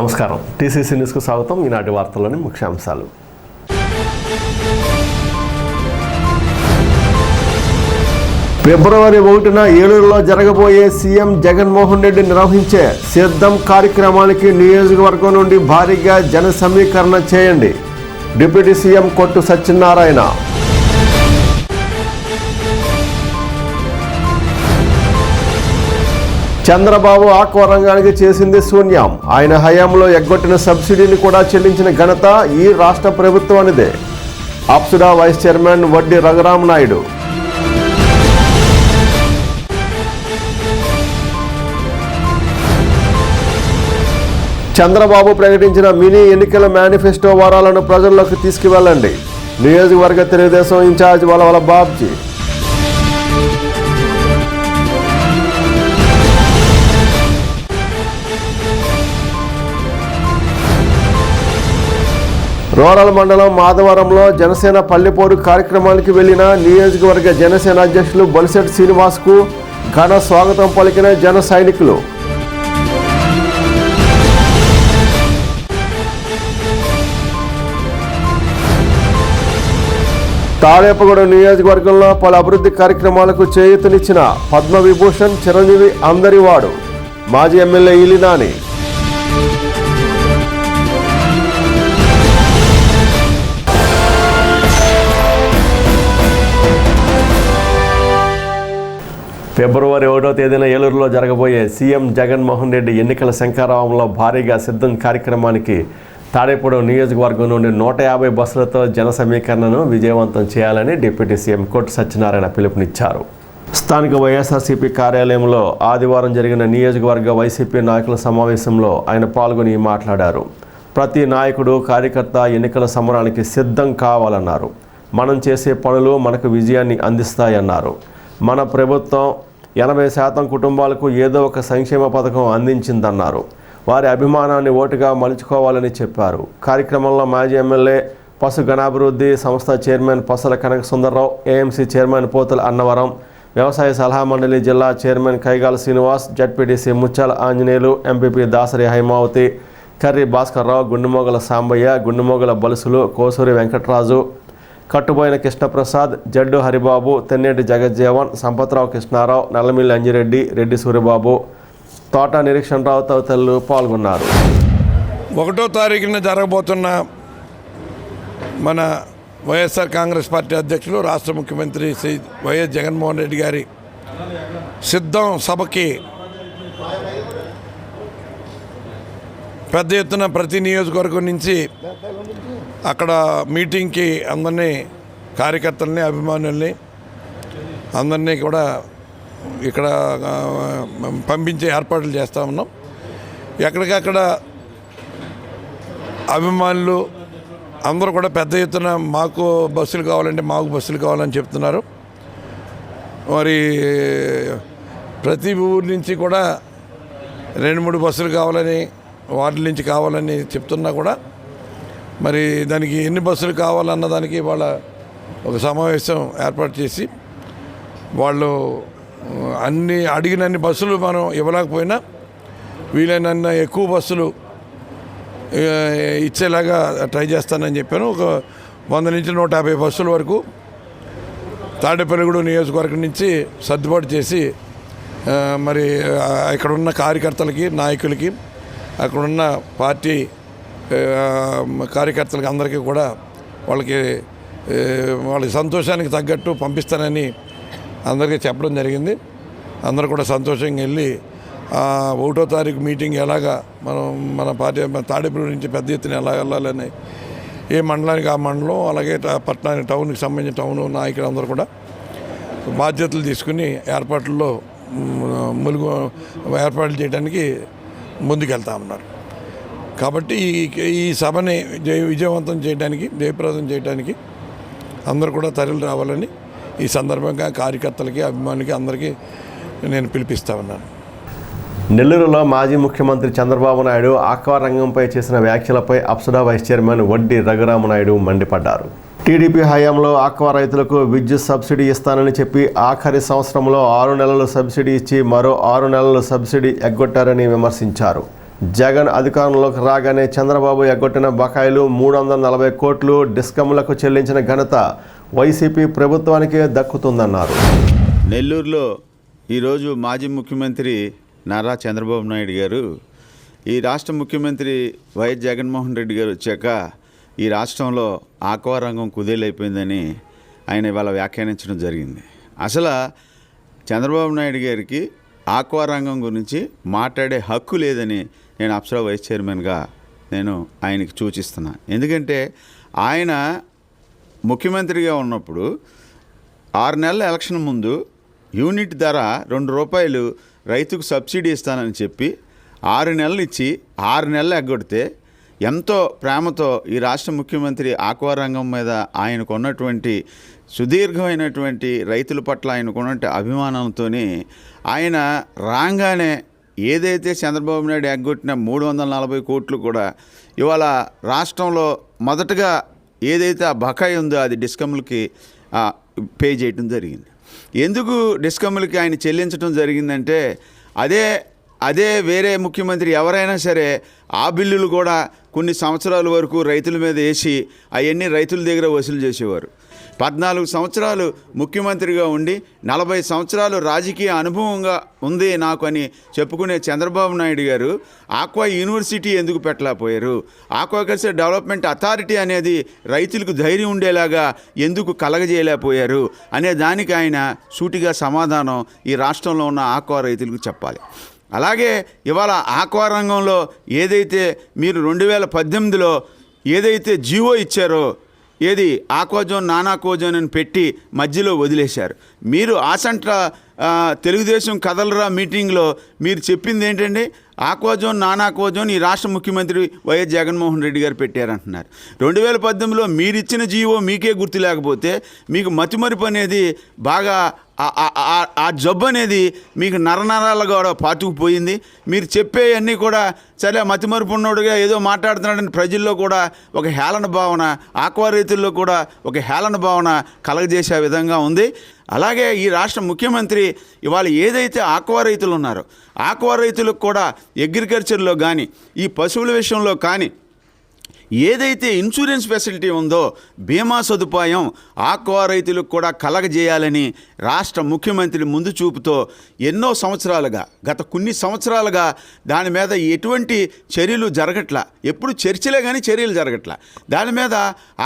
నమస్కారం. టీసీసీ న్యూస్కు స్వాగతం. ఈనాటి వార్తల్లోని ముఖ్యాంశాలు. ఫిబ్రవరి 1న ఏలూరులో జరగబోయే సీఎం జగన్మోహన్ రెడ్డి నిర్వహించే సిద్ధం కార్యక్రమానికి నియోజకవర్గం నుండి భారీగా జన సమీకరణ చేయండి. డిప్యూటీ సీఎం కొట్టు సత్యనారాయణ. చంద్రబాబు ఆక్వా రంగానికి చేసింది శూన్యం. ఆయన హయాంలో ఎగ్గొట్టిన సబ్సిడీని కూడా చెల్లించిన ఘనత ఈ రాష్ట్ర ప్రభుత్వానిదే. అప్సుడా వైస్ చైర్మన్ వడ్డీ రఘురామనాయుడు. చంద్రబాబు ప్రకటించిన మినీ ఎన్నికల మేనిఫెస్టో వారాలను ప్రజల్లోకి తీసుకువెళ్ళండి. నియోజకవర్గ తెలుగుదేశం ఇన్ఛార్జ్ వలవల బాబ్జీ. రూరల్ మండలం మాధవరంలో జనసేన పల్లెపోరు కార్యక్రమానికి వెళ్లిన నియోజకవర్గ జనసేన అధ్యక్షులు బొలిశెట్టి శ్రీనివాస్కు ఘన స్వాగతం పలికిన జన సైనికులు. తాడేపగూడెం నియోజకవర్గంలో పలు అభివృద్ధి కార్యక్రమాలకు చేయూతనిచ్చిన పద్మవిభూషణ్ చిరంజీవి అందరివాడు మాజీ ఎమ్మెల్యే ఈలినాని. ఫిబ్రవరి 1వ తేదీన ఏలూరులో జరగబోయే సీఎం జగన్మోహన్ రెడ్డి ఎన్నికల శంఖారావంలో భారీగా సిద్ధం కార్యక్రమానికి తాడేపూడెం నియోజకవర్గం నుండి 150 బస్సులతో జన సమీకరణను విజయవంతం చేయాలని డిప్యూటీ సీఎం కొట్టు సత్యనారాయణ పిలుపునిచ్చారు. స్థానిక వైఎస్ఆర్సీపీ కార్యాలయంలో ఆదివారం జరిగిన నియోజకవర్గ వైసీపీ నాయకుల సమావేశంలో ఆయన పాల్గొని మాట్లాడారు. ప్రతి నాయకుడు కార్యకర్త ఎన్నికల సమరానికి సిద్ధం కావాలన్నారు. మనం చేసే పనులు మనకు విజయాన్ని అందిస్తాయన్నారు. మన ప్రభుత్వం 80% కుటుంబాలకు ఏదో ఒక సంక్షేమ పథకం అందించిందన్నారు. వారి అభిమానాన్ని ఓటుగా మలుచుకోవాలని చెప్పారు. కార్యక్రమంలో మాజీ ఎమ్మెల్యే పశు గణాభివృద్ధి సంస్థ చైర్మన్ పసల కనక సుందరరావు, ఏఎంసీ చైర్మన్ పోతుల అన్నవరం, వ్యవసాయ సలహా మండలి జిల్లా చైర్మన్ కైగాల శ్రీనివాస్, జడ్పీటీసీ ముత్యాల ఆంజనేయులు, ఎంపీపీ దాసరి హైమావతి, కర్రి భాస్కర్రావు, గుండుమోగల సాంబయ్య, గుండుమోగల బలుసులు, కోసూరి వెంకటరాజు, కట్టుబోయిన కృష్ణప్రసాద్, జడ్డు హరిబాబు, తెన్నేటి జగజ్జీవన్, సంపత్రావు కృష్ణారావు, నల్లమిల్లి అంజిరెడ్డి, రెడ్డి సూర్యబాబు, తోట నిరీక్షణరావు తదితరులు పాల్గొన్నారు. 1వ తారీఖున జరగబోతున్న మన వైఎస్ఆర్ కాంగ్రెస్ పార్టీ అధ్యక్షులు రాష్ట్ర ముఖ్యమంత్రి శ్రీ వైఎస్ జగన్మోహన్ రెడ్డి గారి సిద్ధం సభకి పెద్ద ఎత్తున ప్రతి నియోజకవర్గం నుంచి అక్కడ మీటింగ్కి అందరినీ కార్యకర్తల్ని అభిమానుల్ని అందరినీ కూడా ఇక్కడ పంపించే ఏర్పాట్లు చేస్తూ ఉన్నాం. ఎక్కడికక్కడ అభిమానులు అందరూ కూడా పెద్ద ఎత్తున మాకు బస్సులు కావాలంటే మాకు బస్సులు కావాలని చెప్తున్నారు. మరి ప్రతి ఊరి నుంచి కూడా 2-3 బస్సులు కావాలని వార్డుల నుంచి కావాలని చెప్తున్నా కూడా మరి దానికి ఎన్ని బస్సులు కావాలన్న దానికి వాళ్ళ ఒక సమావేశం ఏర్పాటు చేసి వాళ్ళు అడిగినన్ని బస్సులు మనం ఇవ్వలేకపోయినా వీలైనన్న ఎక్కువ బస్సులు ఇచ్చేలాగా ట్రై చేస్తానని చెప్పాను. ఒక 100 నుంచి 150 బస్సుల వరకు తాడేపల్లిగూడెం నియోజకవర్గం నుంచి సర్దుబాటు చేసి మరి ఇక్కడున్న కార్యకర్తలకి నాయకులకి అక్కడున్న పార్టీ కార్యకర్తలకి అందరికీ కూడా వాళ్ళకి సంతోషానికి తగ్గట్టు పంపిస్తానని అందరికీ చెప్పడం జరిగింది. అందరూ కూడా సంతోషంగా వెళ్ళి 1వ తారీఖు మీటింగ్ ఎలాగా మన పార్టీ తాడేపల్లి నుంచి పెద్ద ఎత్తున ఎలా వెళ్ళాలని ఏ మండలానికి ఆ మండలం అలాగే పట్టణానికి టౌన్కి సంబంధించిన టౌన్ నాయకులు అందరూ కూడా బాధ్యతలు తీసుకుని ఏర్పాట్లలో ఏర్పాట్లు చేయడానికి ముందుకెళ్తా ఉన్నారు. కాబట్టి ఈ సభని విజయవంతం చేయడానికి జయప్రదం చేయడానికి అందరూ కూడా తరలి రావాలని ఈ సందర్భంగా కార్యకర్తలకి అభిమానులకి అందరికీ నేను పిలిపిస్తా ఉన్నాను. నెల్లూరులో మాజీ ముఖ్యమంత్రి చంద్రబాబు నాయుడు ఆక్వా రంగంపై చేసిన వ్యాఖ్యలపై అప్సుడా వైస్ చైర్మన్ వడ్డీ రఘురామనాయుడు మండిపడ్డారు. టీడీపీ హయాంలో ఆక్వా రైతులకు విద్యుత్ సబ్సిడీ ఇస్తానని చెప్పి ఆఖరి సంవత్సరంలో 6 నెలలు సబ్సిడీ ఇచ్చి మరో 6 నెలలు సబ్సిడీ ఎగ్గొట్టారని విమర్శించారు. జగన్ అధికారంలోకి రాగానే చంద్రబాబు ఎగ్గొట్టిన బకాయిలు 340 కోట్లు డిస్కమ్లకు చెల్లించిన ఘనత వైసీపీ ప్రభుత్వానికే దక్కుతుందన్నారు. నెల్లూరులో ఈరోజు మాజీ ముఖ్యమంత్రి నారా చంద్రబాబు నాయుడు గారు ఈ రాష్ట్ర ముఖ్యమంత్రి వైఎస్ జగన్మోహన్ రెడ్డి గారు వచ్చాక ఈ రాష్ట్రంలో ఆక్వా రంగం కుదేలైపోయిందని ఆయన ఇవాళ వ్యాఖ్యానించడం జరిగింది. అసలు చంద్రబాబు నాయుడు గారికి ఆక్వా రంగం గురించి మాట్లాడే హక్కు లేదని నేను అప్సరా వైస్ చైర్మన్గా నేను ఆయనకి సూచిస్తున్నా. ఎందుకంటే ఆయన ముఖ్యమంత్రిగా ఉన్నప్పుడు 6 నెలల ఎలక్షన్ ముందు యూనిట్ ధర ₹2 రైతుకు సబ్సిడీ ఇస్తానని చెప్పి 6 నెలలు ఇచ్చి 6 నెలలు ఎగ్గొడితే ఎంతో ప్రేమతో ఈ రాష్ట్ర ముఖ్యమంత్రి ఆక్వా రంగం మీద ఆయనకు ఉన్నటువంటి సుదీర్ఘమైనటువంటి రైతుల పట్ల ఆయనకున్నటువంటి అభిమానంతో ఆయన రాగానే ఏదైతే చంద్రబాబు నాయుడు ఎగ్గొట్టిన 340 కోట్లు కూడా ఇవాళ రాష్ట్రంలో మొదటగా ఏదైతే ఆ బకాయి ఉందో అది డిస్కమ్లకి పే చేయడం జరిగింది. ఎందుకు డిస్కమ్లకి ఆయన చెల్లించడం జరిగిందంటే అదే వేరే ముఖ్యమంత్రి ఎవరైనా సరే ఆ బిల్లులు కూడా కొన్ని సంవత్సరాల వరకు రైతుల మీద వేసి అవన్నీ రైతుల దగ్గర వసూలు చేసేవారు. 14 సంవత్సరాలు ముఖ్యమంత్రిగా ఉండి 40 సంవత్సరాలు రాజకీయ అనుభవంగా ఉంది నాకు అని చెప్పుకునే చంద్రబాబు నాయుడు గారు ఆక్వా యూనివర్సిటీ ఎందుకు పెట్టలేకపోయారు, ఆక్వాకల్చర్ డెవలప్మెంట్ అథారిటీ అనేది రైతులకు ధైర్యం ఉండేలాగా ఎందుకు కలగజేయలేకపోయారు అనే దానికి ఆయన సూటిగా సమాధానం ఈ రాష్ట్రంలో ఉన్న ఆక్వా రైతులకు చెప్పాలి. అలాగే ఇవాళ ఆక్వా రంగంలో ఏదైతే మీరు 2018లో ఏదైతే జీవో ఇచ్చారో ఏది ఆక్వాజోన్ నాన్ ఆక్వాజోన్ అని పెట్టి మధ్యలో వదిలేశారు. మీరు ఆసంట్ర తెలుగుదేశం కదలరా మీటింగ్లో మీరు చెప్పింది ఏంటండి, ఆక్వాజోన్ నాన్ ఆక్వాజోన్ ఈ రాష్ట్ర ముఖ్యమంత్రి వైఎస్ జగన్మోహన్ రెడ్డి గారు పెట్టారంటున్నారు. 2018లో మీరు ఇచ్చిన జీవో మీకే గుర్తు లేకపోతే మీకు మతిమరుపు అనేది బాగా ఆ జబ్బు అనేది మీకు నరనరాలు కూడా పాతుకుపోయింది. మీరు చెప్పేవన్నీ కూడా సరే మతిమరుపు ఉన్నోడుగా ఏదో మాట్లాడుతున్నాడని ప్రజల్లో కూడా ఒక హేళన భావన, ఆక్వా రైతుల్లో కూడా ఒక హేళన భావన కలగజేసే విధంగా ఉంది. అలాగే ఈ రాష్ట్ర ముఖ్యమంత్రి ఇవాళ ఏదైతే ఆక్వా రైతులు ఉన్నారో ఆక్వా రైతులకు కూడా అగ్రికల్చర్లో కానీ ఈ పశువుల విషయంలో కానీ ఏదైతే ఇన్సూరెన్స్ ఫెసిలిటీ ఉందో బీమా సదుపాయం ఆక్వా రైతులకు కూడా కలగజేయాలని రాష్ట్ర ముఖ్యమంత్రి ముందు చూపుతో ఎన్నో సంవత్సరాలుగా గత కొన్ని సంవత్సరాలుగా దాని మీద ఎటువంటి చర్యలు జరగట్లా, ఎప్పుడు చర్చలే కానీ చర్యలు జరగట్లా. దాని మీద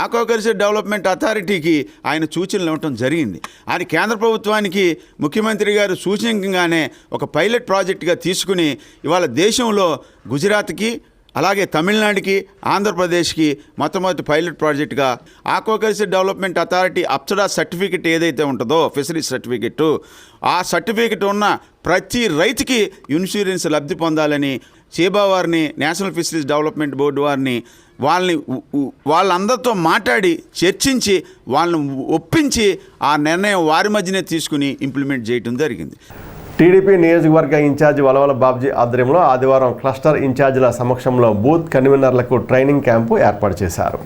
ఆక్వాకల్చర్ డెవలప్మెంట్ అథారిటీకి ఆయన సూచనలు ఇవ్వటం జరిగింది. ఆయన కేంద్ర ప్రభుత్వానికి ముఖ్యమంత్రి గారు సూచనగానే ఒక పైలట్ ప్రాజెక్టుగా తీసుకుని ఇవాళ దేశంలో గుజరాత్కి అలాగే తమిళనాడుకి ఆంధ్రప్రదేశ్కి మొట్టమొదటి పైలట్ ప్రాజెక్టుగా aquaculture development authority Apsara certificate ఏదైతే ఉంటుందో ఫిషరీస్ సర్టిఫికెట్, ఆ సర్టిఫికెట్ ఉన్న ప్రతి రైతుకి ఇన్సూరెన్స్ లబ్ధి పొందాలని సేబా వారిని, నేషనల్ ఫిషరీస్ డెవలప్మెంట్ బోర్డు వారిని వాళ్ళందరితో మాట్లాడి చర్చించి వాళ్ళని ఒప్పించి ఆ నిర్ణయం వారి మధ్యనే తీసుకుని ఇంప్లిమెంట్ చేయడం జరిగింది. టీడీపీ నియోజకవర్గ ఇన్ఛార్జి వలవల బాబ్జీ ఆధ్వర్యంలో ఆదివారం క్లస్టర్ ఇన్ఛార్జీల సమక్షంలో బూత్ కన్వీనర్లకు ట్రైనింగ్ క్యాంపు ఏర్పాటు చేశారు.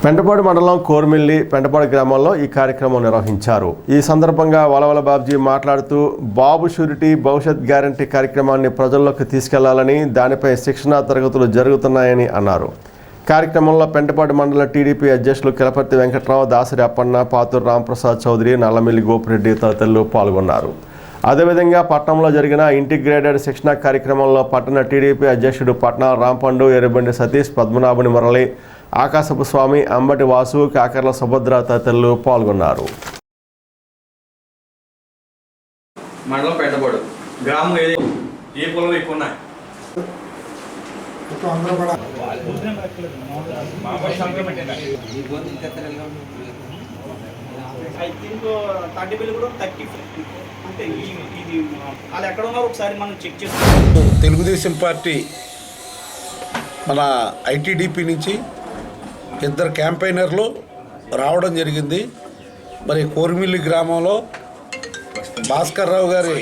పెంటపాడు మండలం కోర్మిల్లి పెంటపాడు గ్రామాల్లో ఈ కార్యక్రమం నిర్వహించారు. ఈ సందర్భంగా వలవల బాబ్జీ మాట్లాడుతూ బాబు షూరిటీ భవిష్యత్ గ్యారంటీ కార్యక్రమాన్ని ప్రజల్లోకి తీసుకెళ్లాలని, దానిపై శిక్షణా తరగతులు జరుగుతున్నాయని అన్నారు. కార్యక్రమంలో పెంటపాడు మండల టీడీపీ అధ్యక్షులు కిలపర్తి వెంకట్రావు, దాసరి అప్పన్న, పాతూరు రాంప్రసాద్ చౌదరి, నల్లమిల్లి గోపిరెడ్డి తదితరులు పాల్గొన్నారు. అదేవిధంగా పట్టణంలో జరిగిన ఇంటిగ్రేటెడ్ శిక్షణ కార్యక్రమంలో పట్టణ టీడీపీ అధ్యక్షుడు పట్నాల రాంపండు, ఎర్రబండి సతీష్, పద్మనాభుని మురళి, ఆకాశపు స్వామి, అంబటి వాసు, కాకర్ల సుభద్ర తదితరులు పాల్గొన్నారు. మండలం పెంటపాడు గ్రామం ఏ పొలం ఎక్కువ ఉన్నాయి ఐ థింక్ 30 బిల్ కూడా 30 అంటే ఇది వాళ్ళు ఎక్కడ ఉన్నారో ఒకసారి మనం చెక్ చేసుకోవాలి. తెలుగుదేశం పార్టీ మన ఐటీడీపీ నుంచి 2 క్యాంపెయినర్లు రావడం జరిగింది. మరి కోర్మిల్లి గ్రామంలో భాస్కర్ రావు గారు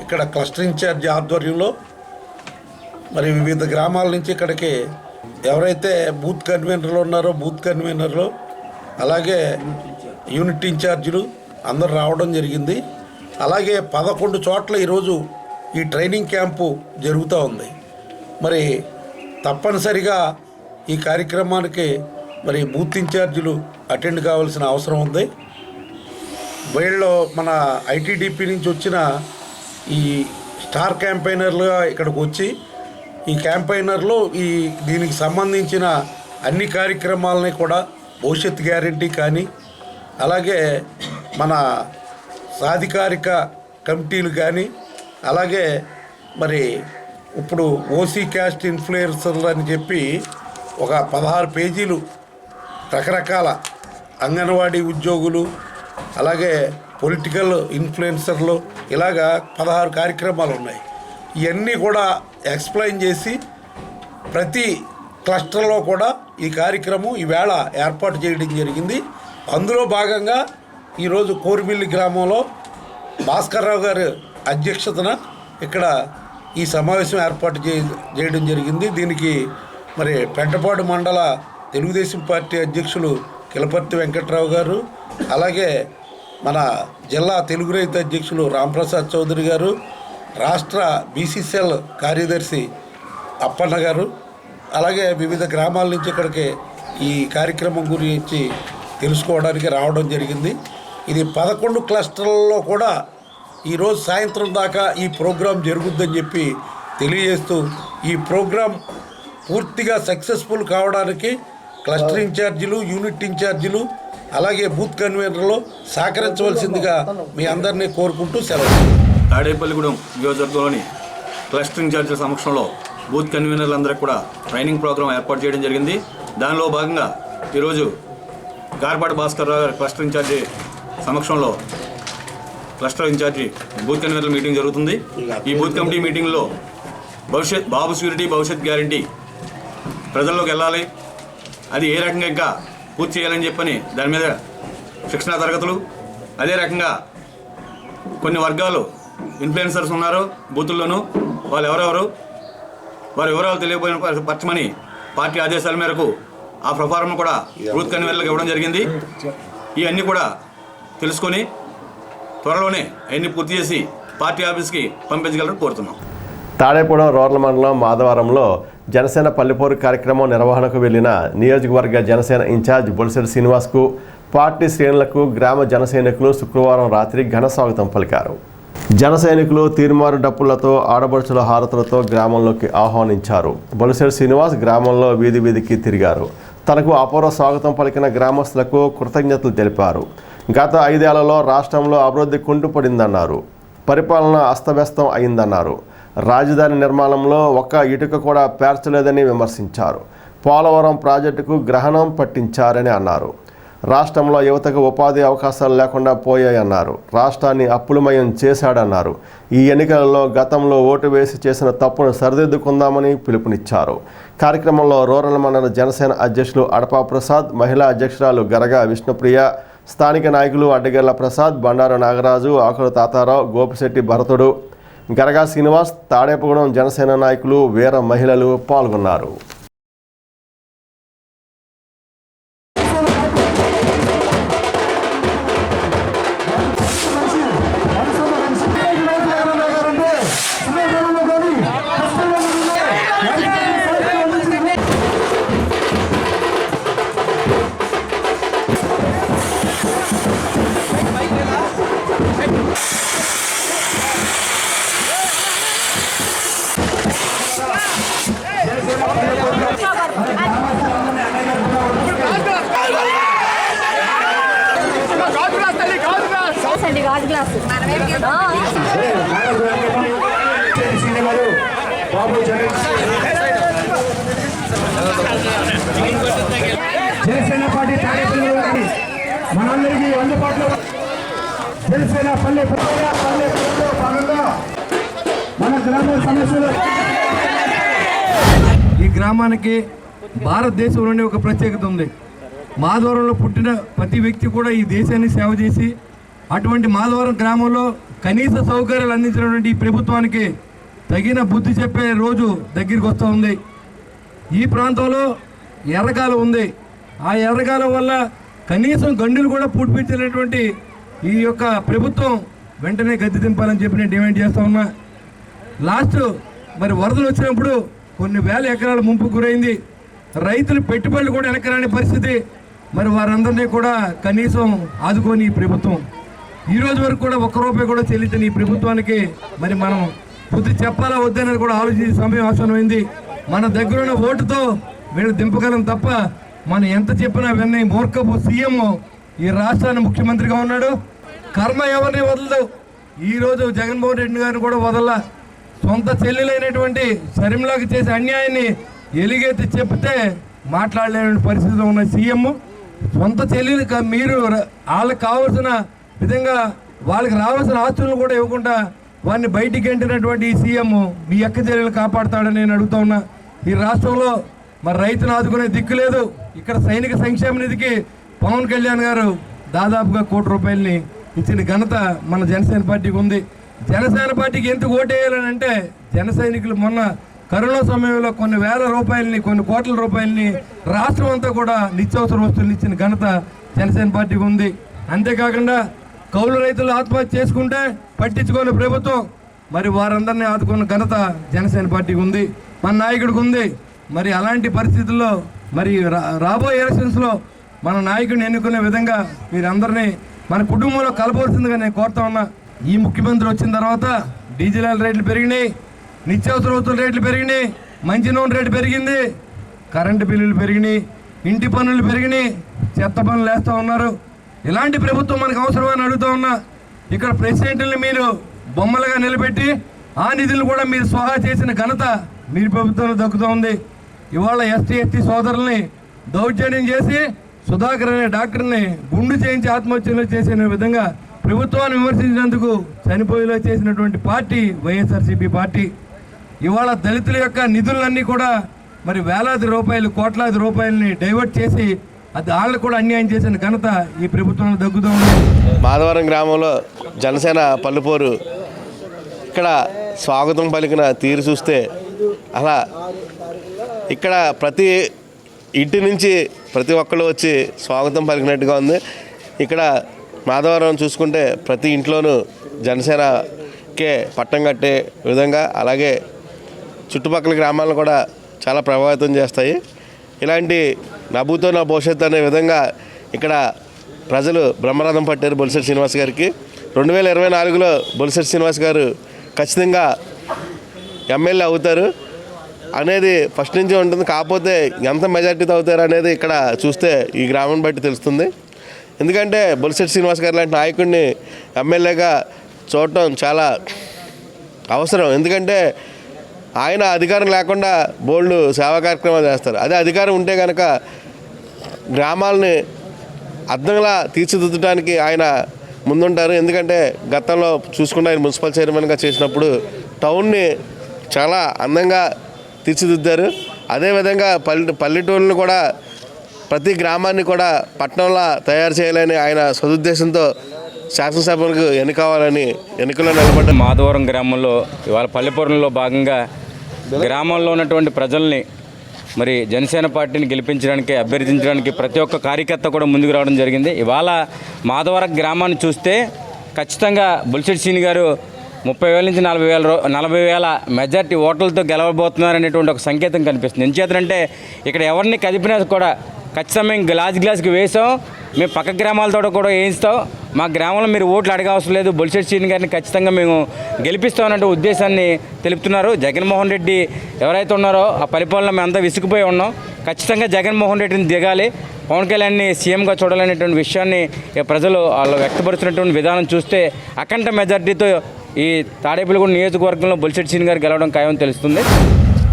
ఇక్కడ క్లస్టర్ ఇన్ఛార్జి ఆధ్వర్యంలో మరి వివిధ గ్రామాల నుంచి ఇక్కడికి ఎవరైతే బూత్ కన్వీనర్లు ఉన్నారో బూత్ కన్వీనర్లు అలాగే యూనిట్ ఇన్ఛార్జీలు అందరూ రావడం జరిగింది. అలాగే 11 చోట్ల ఈరోజు ఈ ట్రైనింగ్ క్యాంపు జరుగుతూ ఉంది. మరి తప్పనిసరిగా ఈ కార్యక్రమానికి మరి బూత్ ఇన్ఛార్జీలు అటెండ్ కావాల్సిన అవసరం ఉంది. వీళ్ళు మన ఐటీడీపీ నుంచి వచ్చిన ఈ స్టార్ క్యాంపైనర్లుగా ఇక్కడికి వచ్చి ఈ క్యాంపైనర్లో దీనికి సంబంధించిన అన్ని కార్యక్రమాలని కూడా భవిష్యత్ గ్యారెంటీ కానీ అలాగే మన సాధికారిక కమిటీలు కానీ అలాగే మరి ఇప్పుడు ఓసీ క్యాస్ట్ ఇన్ఫ్లుయెన్సర్లు అని చెప్పి ఒక 16 పేజీలు రకరకాల అంగన్వాడీ ఉద్యోగులు అలాగే పొలిటికల్ ఇన్ఫ్లుయెన్సర్లు ఇలాగా 16 కార్యక్రమాలు ఉన్నాయి. ఇవన్నీ కూడా ఎక్స్ప్లెయిన్ చేసి ప్రతి క్లస్టర్లో కూడా ఈ కార్యక్రమం ఈవేళ ఏర్పాటు చేయడం జరిగింది. అందులో భాగంగా ఈరోజు కోరిమిల్లి గ్రామంలో భాస్కర్రావు గారి అధ్యక్షతన ఇక్కడ ఈ సమావేశం ఏర్పాటు చేయడం జరిగింది. దీనికి మరి పెంటపాడు మండల తెలుగుదేశం పార్టీ అధ్యక్షులు కిలపర్తి వెంకట్రావు గారు, అలాగే మన జిల్లా తెలుగు రైతు అధ్యక్షులు రాంప్రసాద్ చౌదరి గారు, రాష్ట్ర బీసీసీఎల్ కార్యదర్శి అప్పన్న గారు, అలాగే వివిధ గ్రామాల నుంచి ఇక్కడికి ఈ కార్యక్రమం గురించి తెలుసుకోవడానికి రావడం జరిగింది. ఇది 11 క్లస్టర్లలో కూడా ఈరోజు సాయంత్రం దాకా ఈ ప్రోగ్రాం జరుగుద్దని చెప్పి తెలియజేస్తూ ఈ ప్రోగ్రాం పూర్తిగా సక్సెస్ఫుల్ కావడానికి క్లస్టర్ ఇన్ఛార్జీలు, యూనిట్ ఇన్ఛార్జీలు అలాగే బూత్ కన్వీనర్లు సహకరించవలసిందిగా మీ అందరినీ కోరుకుంటూ సెలవు. తాడేపల్లిగూడెం నియోజకవర్గంలోని క్లస్టర్ ఇన్ఛార్జీల సమక్షంలో బూత్ కన్వీనర్లందరికీ కూడా ట్రైనింగ్ ప్రోగ్రాం ఏర్పాటు చేయడం జరిగింది. దానిలో భాగంగా ఈరోజు గార్పాటి భాస్కర్రావు గారి క్లస్టర్ ఇన్ఛార్జి సమక్షంలో క్లస్టర్ ఇన్ఛార్జి బూత్ కన్వీనర్ల మీటింగ్ జరుగుతుంది. ఈ బూత్ కమిటీ మీటింగ్లో బాబు ష్యూరిటీ భవిష్యత్ గ్యారంటీ ప్రజల్లోకి వెళ్ళాలి, అది ఏ రకంగా ఇంకా పూర్తి చేయాలని చెప్పని దాని మీద శిక్షణా తరగతులు, అదే రకంగా కొన్ని వర్గాలు ఇన్ఫ్లుయెన్సర్స్ ఉన్నారు బూతుల్లోనూ, వాళ్ళు ఎవరెవరు వారి వివరాలు తెలియపరచమని పార్టీ ఆదేశాల మేరకు ఆ ప్రఫారం కూడా బూత్ కన్వీనర్లకు ఇవ్వడం జరిగింది. ఇవన్నీ కూడా తెలుసుకొని త్వరలోనే అవన్నీ పూర్తి చేసి పార్టీ ఆఫీస్కి పంపించగలరని కోరుతున్నాం. తాడేపూడెం రూరల్ మండలం మాధవరంలో జనసేన పల్లెపోరు కార్యక్రమం నిర్వహణకు వెళ్లిన నియోజకవర్గ జనసేన ఇన్ఛార్జ్ బొలిశెట్టి శ్రీనివాస్కు పార్టీ శ్రేణులకు గ్రామ జన సైనికులు శుక్రవారం రాత్రి ఘన స్వాగతం పలికారు. జన సైనికులు తీర్మారు డప్పులతో ఆడబడుచుల హారతులతో గ్రామంలోకి ఆహ్వానించారు. బొలిశెట్టి శ్రీనివాస్ గ్రామంలో వీధి వీధికి తిరిగారు. తనకు అపూర్వ స్వాగతం పలికిన గ్రామస్తులకు కృతజ్ఞతలు తెలిపారు. గత 5 ఏళ్లలో రాష్ట్రంలో అభివృద్ధి కుంటుపడిందన్నారు. పరిపాలన అస్తవ్యస్తం అయిందన్నారు. రాజధాని నిర్మాణంలో ఒక్క ఇటుక కూడా పేర్చలేదని విమర్శించారు. పోలవరం ప్రాజెక్టుకు గ్రహణం పట్టించారని అన్నారు. రాష్ట్రంలో యువతకు ఉపాధి అవకాశాలు లేకుండా పోయాయన్నారు. రాష్ట్రాన్ని అప్పులమయం చేశాడన్నారు. ఈ ఎన్నికలలో గతంలో ఓటు వేసి చేసిన తప్పును సరిదిద్దుకుందామని పిలుపునిచ్చారు. కార్యక్రమంలో రూరల్ మండల జనసేన అధ్యక్షులు అడపా ప్రసాద్, మహిళా అధ్యక్షురాలు గరగా విష్ణుప్రియ, స్థానిక నాయకులు అడ్డగెళ్ల ప్రసాద్, బండారు నాగరాజు, ఆకుల తాతారావు, గోపిశెట్టి భరతుడు, గరగా శ్రీనివాస్, తాడేపగూడెం జనసేన నాయకులు, వీర మహిళలు పాల్గొన్నారు. జనసేన పార్టీ తాడేపల్లి మనందరికీ అందుబాటులో జనసేన పల్లె భాగంగా మన గ్రామ సమస్యలు. ఈ గ్రామానికి భారతదేశంలోనే ఒక ప్రత్యేకత ఉంది. మాధవరంలో పుట్టిన ప్రతి వ్యక్తి కూడా ఈ దేశాన్ని సేవ చేసి అటువంటి మాధవరం గ్రామంలో కనీస సౌకర్యాలు అందించినటువంటి ఈ ప్రభుత్వానికి తగిన బుద్ధి చెప్పే రోజు దగ్గరికి వస్తూ ఉంది. ఈ ప్రాంతంలో ఎర్రకాలం ఉంది. ఆ ఎర్రకాలం వల్ల కనీసం గండులు కూడా పూడ్పించినటువంటి ఈ యొక్క ప్రభుత్వం వెంటనే గద్దె దింపాలని చెప్పి నేను డిమాండ్ చేస్తా ఉన్నా. లాస్ట్ మరి వరదలు వచ్చినప్పుడు కొన్ని వేల ఎకరాల ముంపు గురైంది. రైతులు పెట్టుబడులు కూడా వెనకరాని పరిస్థితి. మరి వారందరినీ కూడా కనీసం ఆదుకొని ఈ ప్రభుత్వం ఈ రోజు వరకు కూడా ₹1 కూడా చెల్లించని ఈ ప్రభుత్వానికి మరి మనం బుద్ధి చెప్పాలా వద్దనేది కూడా ఆలోచించే సమయం ఆసనమైంది. మన దగ్గర ఉన్న ఓటుతో వీళ్ళు దింపగలం తప్ప మనం ఎంత చెప్పినా విన్న మూర్ఖపు సీఎం ఈ రాష్ట్రాన్ని ముఖ్యమంత్రిగా ఉన్నాడు. కర్మ ఎవరిని వదలదు. ఈరోజు జగన్మోహన్ రెడ్డి గారిని కూడా వదల. సొంత చెల్లెలైనటువంటి షర్మిలాకి చేసే అన్యాయాన్ని ఎలుగెత్తి చెప్తే మాట్లాడలేని పరిస్థితిలో ఉన్న సీఎం సొంత చెల్లెలు మీరు వాళ్ళకి కావాల్సిన విధంగా వాళ్ళకి రావాల్సిన ఆస్తులను కూడా ఇవ్వకుండా వారిని బయటికి ఎంటినటువంటి ఈ సీఎం మీ అక్క చెల్లెలు కాపాడుతాడని నేను అడుగుతా ఉన్నా. ఈ రాష్ట్రంలో మరి రైతును ఆదుకునే దిక్కు లేదు. ఇక్కడ సైనిక సంక్షేమ నిధికి పవన్ కళ్యాణ్ గారు దాదాపుగా ₹1 ఇచ్చిన ఘనత మన జనసేన పార్టీకి ఉంది. జనసేన పార్టీకి ఎందుకు ఓటేయాలని అంటే జన సైనికులు మొన్న కరోనా సమయంలో కొన్ని వేల రూపాయలని కొన్ని కోట్ల రూపాయలని రాష్ట్రం అంతా కూడా నిత్యావసర వస్తువులు ఇచ్చిన ఘనత జనసేన పార్టీకి ఉంది. అంతేకాకుండా కౌలు రైతులు ఆత్మహత్య చేసుకుంటే పట్టించుకునే ప్రభుత్వం మరి వారందరినీ ఆదుకున్న ఘనత జనసేన పార్టీకి ఉంది, మన నాయకుడికి ఉంది. మరి అలాంటి పరిస్థితుల్లో మరి రాబోయే ఎలక్షన్స్లో మన నాయకుడిని ఎన్నుకునే విధంగా మీరందరినీ మన కుటుంబంలో కలపవలసిందిగా నేను కోరుతా ఉన్నా. ఈ ముఖ్యమంత్రి వచ్చిన తర్వాత డీజిల్ రేట్లు పెరిగినాయి, నిత్యావసర వస్తువుల రేట్లు పెరిగినాయి, మంచి నూనె రేటు పెరిగింది, కరెంటు బిల్లులు పెరిగినాయి, ఇంటి పన్నులు పెరిగినాయి, చెత్త పనులు వేస్తూ ఉన్నారు. ఇలాంటి ప్రభుత్వం మనకు అవసరమని అడుగుతూ ఉన్నా. ఇక్కడ ప్రెసిడెంట్ని మీరు బొమ్మలుగా నిలబెట్టి ఆ నిధులను కూడా మీరు స్వాహా చేసిన ఘనత మీరు ప్రభుత్వంలో దక్కుతూ ఉంది. ఇవాళ ఎస్టీ సోదరుల్ని దౌర్జన్యం చేసి సుధాకర్ అనే డాక్టర్ని గుండు చేయించి ఆత్మహత్యలో చేసిన విధంగా ప్రభుత్వాన్ని విమర్శించినందుకు చనిపోయేలా చేసినటువంటి పార్టీ వైఎస్ఆర్సీపీ పార్టీ. ఇవాళ దళితుల యొక్క నిధులన్నీ కూడా మరి వేలాది రూపాయలు కోట్లాది రూపాయలని డైవర్ట్ చేసి అది వాళ్ళు కూడా అన్యాయం చేసిన ఘనత ఈ ప్రభుత్వంలో దగ్గుతూ ఉంది. మాధవరం గ్రామంలో జనసేన పల్లుపోరు ఇక్కడ స్వాగతం పలికిన తీరు చూస్తే అలా ఇక్కడ ప్రతి ఇంటి నుంచి ప్రతి ఒక్కళ్ళు వచ్చి స్వాగతం పలికినట్టుగా ఉంది. ఇక్కడ మాధవరం చూసుకుంటే ప్రతి ఇంట్లోనూ జనసేనకే పట్టం కట్టే విధంగా అలాగే చుట్టుపక్కల గ్రామాలను కూడా చాలా ప్రభావితం చేస్తాయి. ఇలాంటి నవ్వుతో నా భవిష్యత్తు అనే విధంగా ఇక్కడ ప్రజలు బ్రహ్మరథం పట్టారు బొలిశెట్టి శ్రీనివాస్ గారికి. 2024లో బొలిశెట్టి శ్రీనివాస్ గారు ఖచ్చితంగా ఎమ్మెల్యే అవుతారు అనేది ఫస్ట్ నుంచి ఉంటుంది. కాకపోతే ఎంత మెజార్టీతో అవుతారు అనేది ఇక్కడ చూస్తే ఈ గ్రామం బట్టి తెలుస్తుంది. ఎందుకంటే బొలిశెట్టి శ్రీనివాస్ గారు లాంటి నాయకుడిని ఎమ్మెల్యేగా చూడటం చాలా అవసరం. ఎందుకంటే ఆయన అధికారం లేకుండా బోల్డ్ సేవా కార్యక్రమాలు చేస్తారు. అదే అధికారం ఉంటే కనుక గ్రామాలని అద్దంలా తీర్చిదిద్దడానికి ఆయన ముందుంటారు. ఎందుకంటే గతంలో చూసుకుంటే ఆయన మున్సిపల్ చైర్మన్గా చేసినప్పుడు టౌన్ని చాలా అందంగా తీర్చిదిద్దారు. అదేవిధంగా పల్లెటూళ్ళను కూడా ప్రతి గ్రామాన్ని కూడా పట్టణంలా తయారు చేయాలని ఆయన సదుద్దేశంతో శాసనసభకు ఎన్నికవాలని ఎన్నికల్లో నిలబడ్డారు. మాధవరం గ్రామంలో ఇవాళ పల్లెపూరంలో భాగంగా గ్రామంలో ఉన్నటువంటి ప్రజల్ని మరి జనసేన పార్టీని గెలిపించడానికి అభ్యర్థించడానికి ప్రతి ఒక్క కార్యకర్త కూడా ముందుకు రావడం జరిగింది. ఇవాళ మాధవరం గ్రామాన్ని చూస్తే ఖచ్చితంగా బొలిశెట్టి శ్రీని గారు 30,000 నుంచి 40,000 మెజార్టీ ఓట్లతో గెలవబోతున్నారనేటువంటి ఒక సంకేతం కనిపిస్తుంది. ఎందుచేతంటే ఇక్కడ ఎవరిని కదిపినా కూడా ఖచ్చితంగా మేము గ్లాస్కి వేసాం, మేము పక్క గ్రామాలతో కూడా వేయిస్తాం, మా గ్రామంలో మీరు ఓట్లు అడగవసరం లేదు, బొలిశెట్టి శ్రీని గారిని ఖచ్చితంగా మేము గెలిపిస్తామనే ఉద్దేశాన్ని తెలుపుతున్నారు. జగన్మోహన్ రెడ్డి ఎవరైతే ఉన్నారో ఆ పరిపాలన మేము అంతా విసిగిపోయి ఉన్నాం. ఖచ్చితంగా జగన్మోహన్ రెడ్డిని దిగాలి, పవన్ కళ్యాణ్ని సీఎంగా చూడాలనేటువంటి విషయాన్ని ప్రజలు వాళ్ళు వ్యక్తపరుస్తున్నటువంటి విధానం చూస్తే అఖండ మెజార్టీతో ఈ తాడేపల్లిగూడ నియోజకవర్గంలో బొలిశెట్టి శ్రీని గారు గెలవడం ఖాయం తెలుస్తుంది.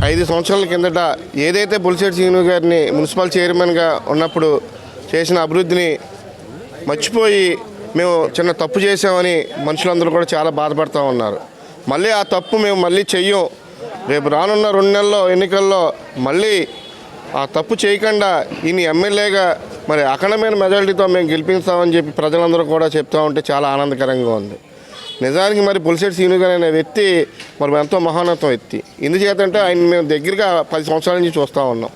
5 సంవత్సరాల కిందట ఏదైతే బొలిశెట్టి శ్రీను గారిని మున్సిపల్ చైర్మన్గా ఉన్నప్పుడు చేసిన అభివృద్ధిని మర్చిపోయి మేము చిన్న తప్పు చేసామని మనుషులందరూ కూడా చాలా బాధపడుతూ ఉన్నారు. మళ్ళీ ఆ తప్పు మేము మళ్ళీ చెయ్యం, రేపు రానున్న 2 నెలల్లో ఎన్నికల్లో మళ్ళీ ఆ తప్పు చేయకుండా ఈయన ఎమ్మెల్యేగా మరి అఖండమైన మెజారిటీతో మేము గెలిపిస్తామని చెప్పి ప్రజలందరూ కూడా చెప్తూ ఉంటే చాలా ఆనందకరంగా ఉంది. నిజానికి మరి బొలిశెట్టి శ్రీను గారు అనే వ్యక్తి మరి ఎంతో మహోన్నతం వ్యక్తి. ఎందుచేతంటే ఆయన మేము దగ్గరగా 10 సంవత్సరాల నుంచి చూస్తూ ఉన్నాం.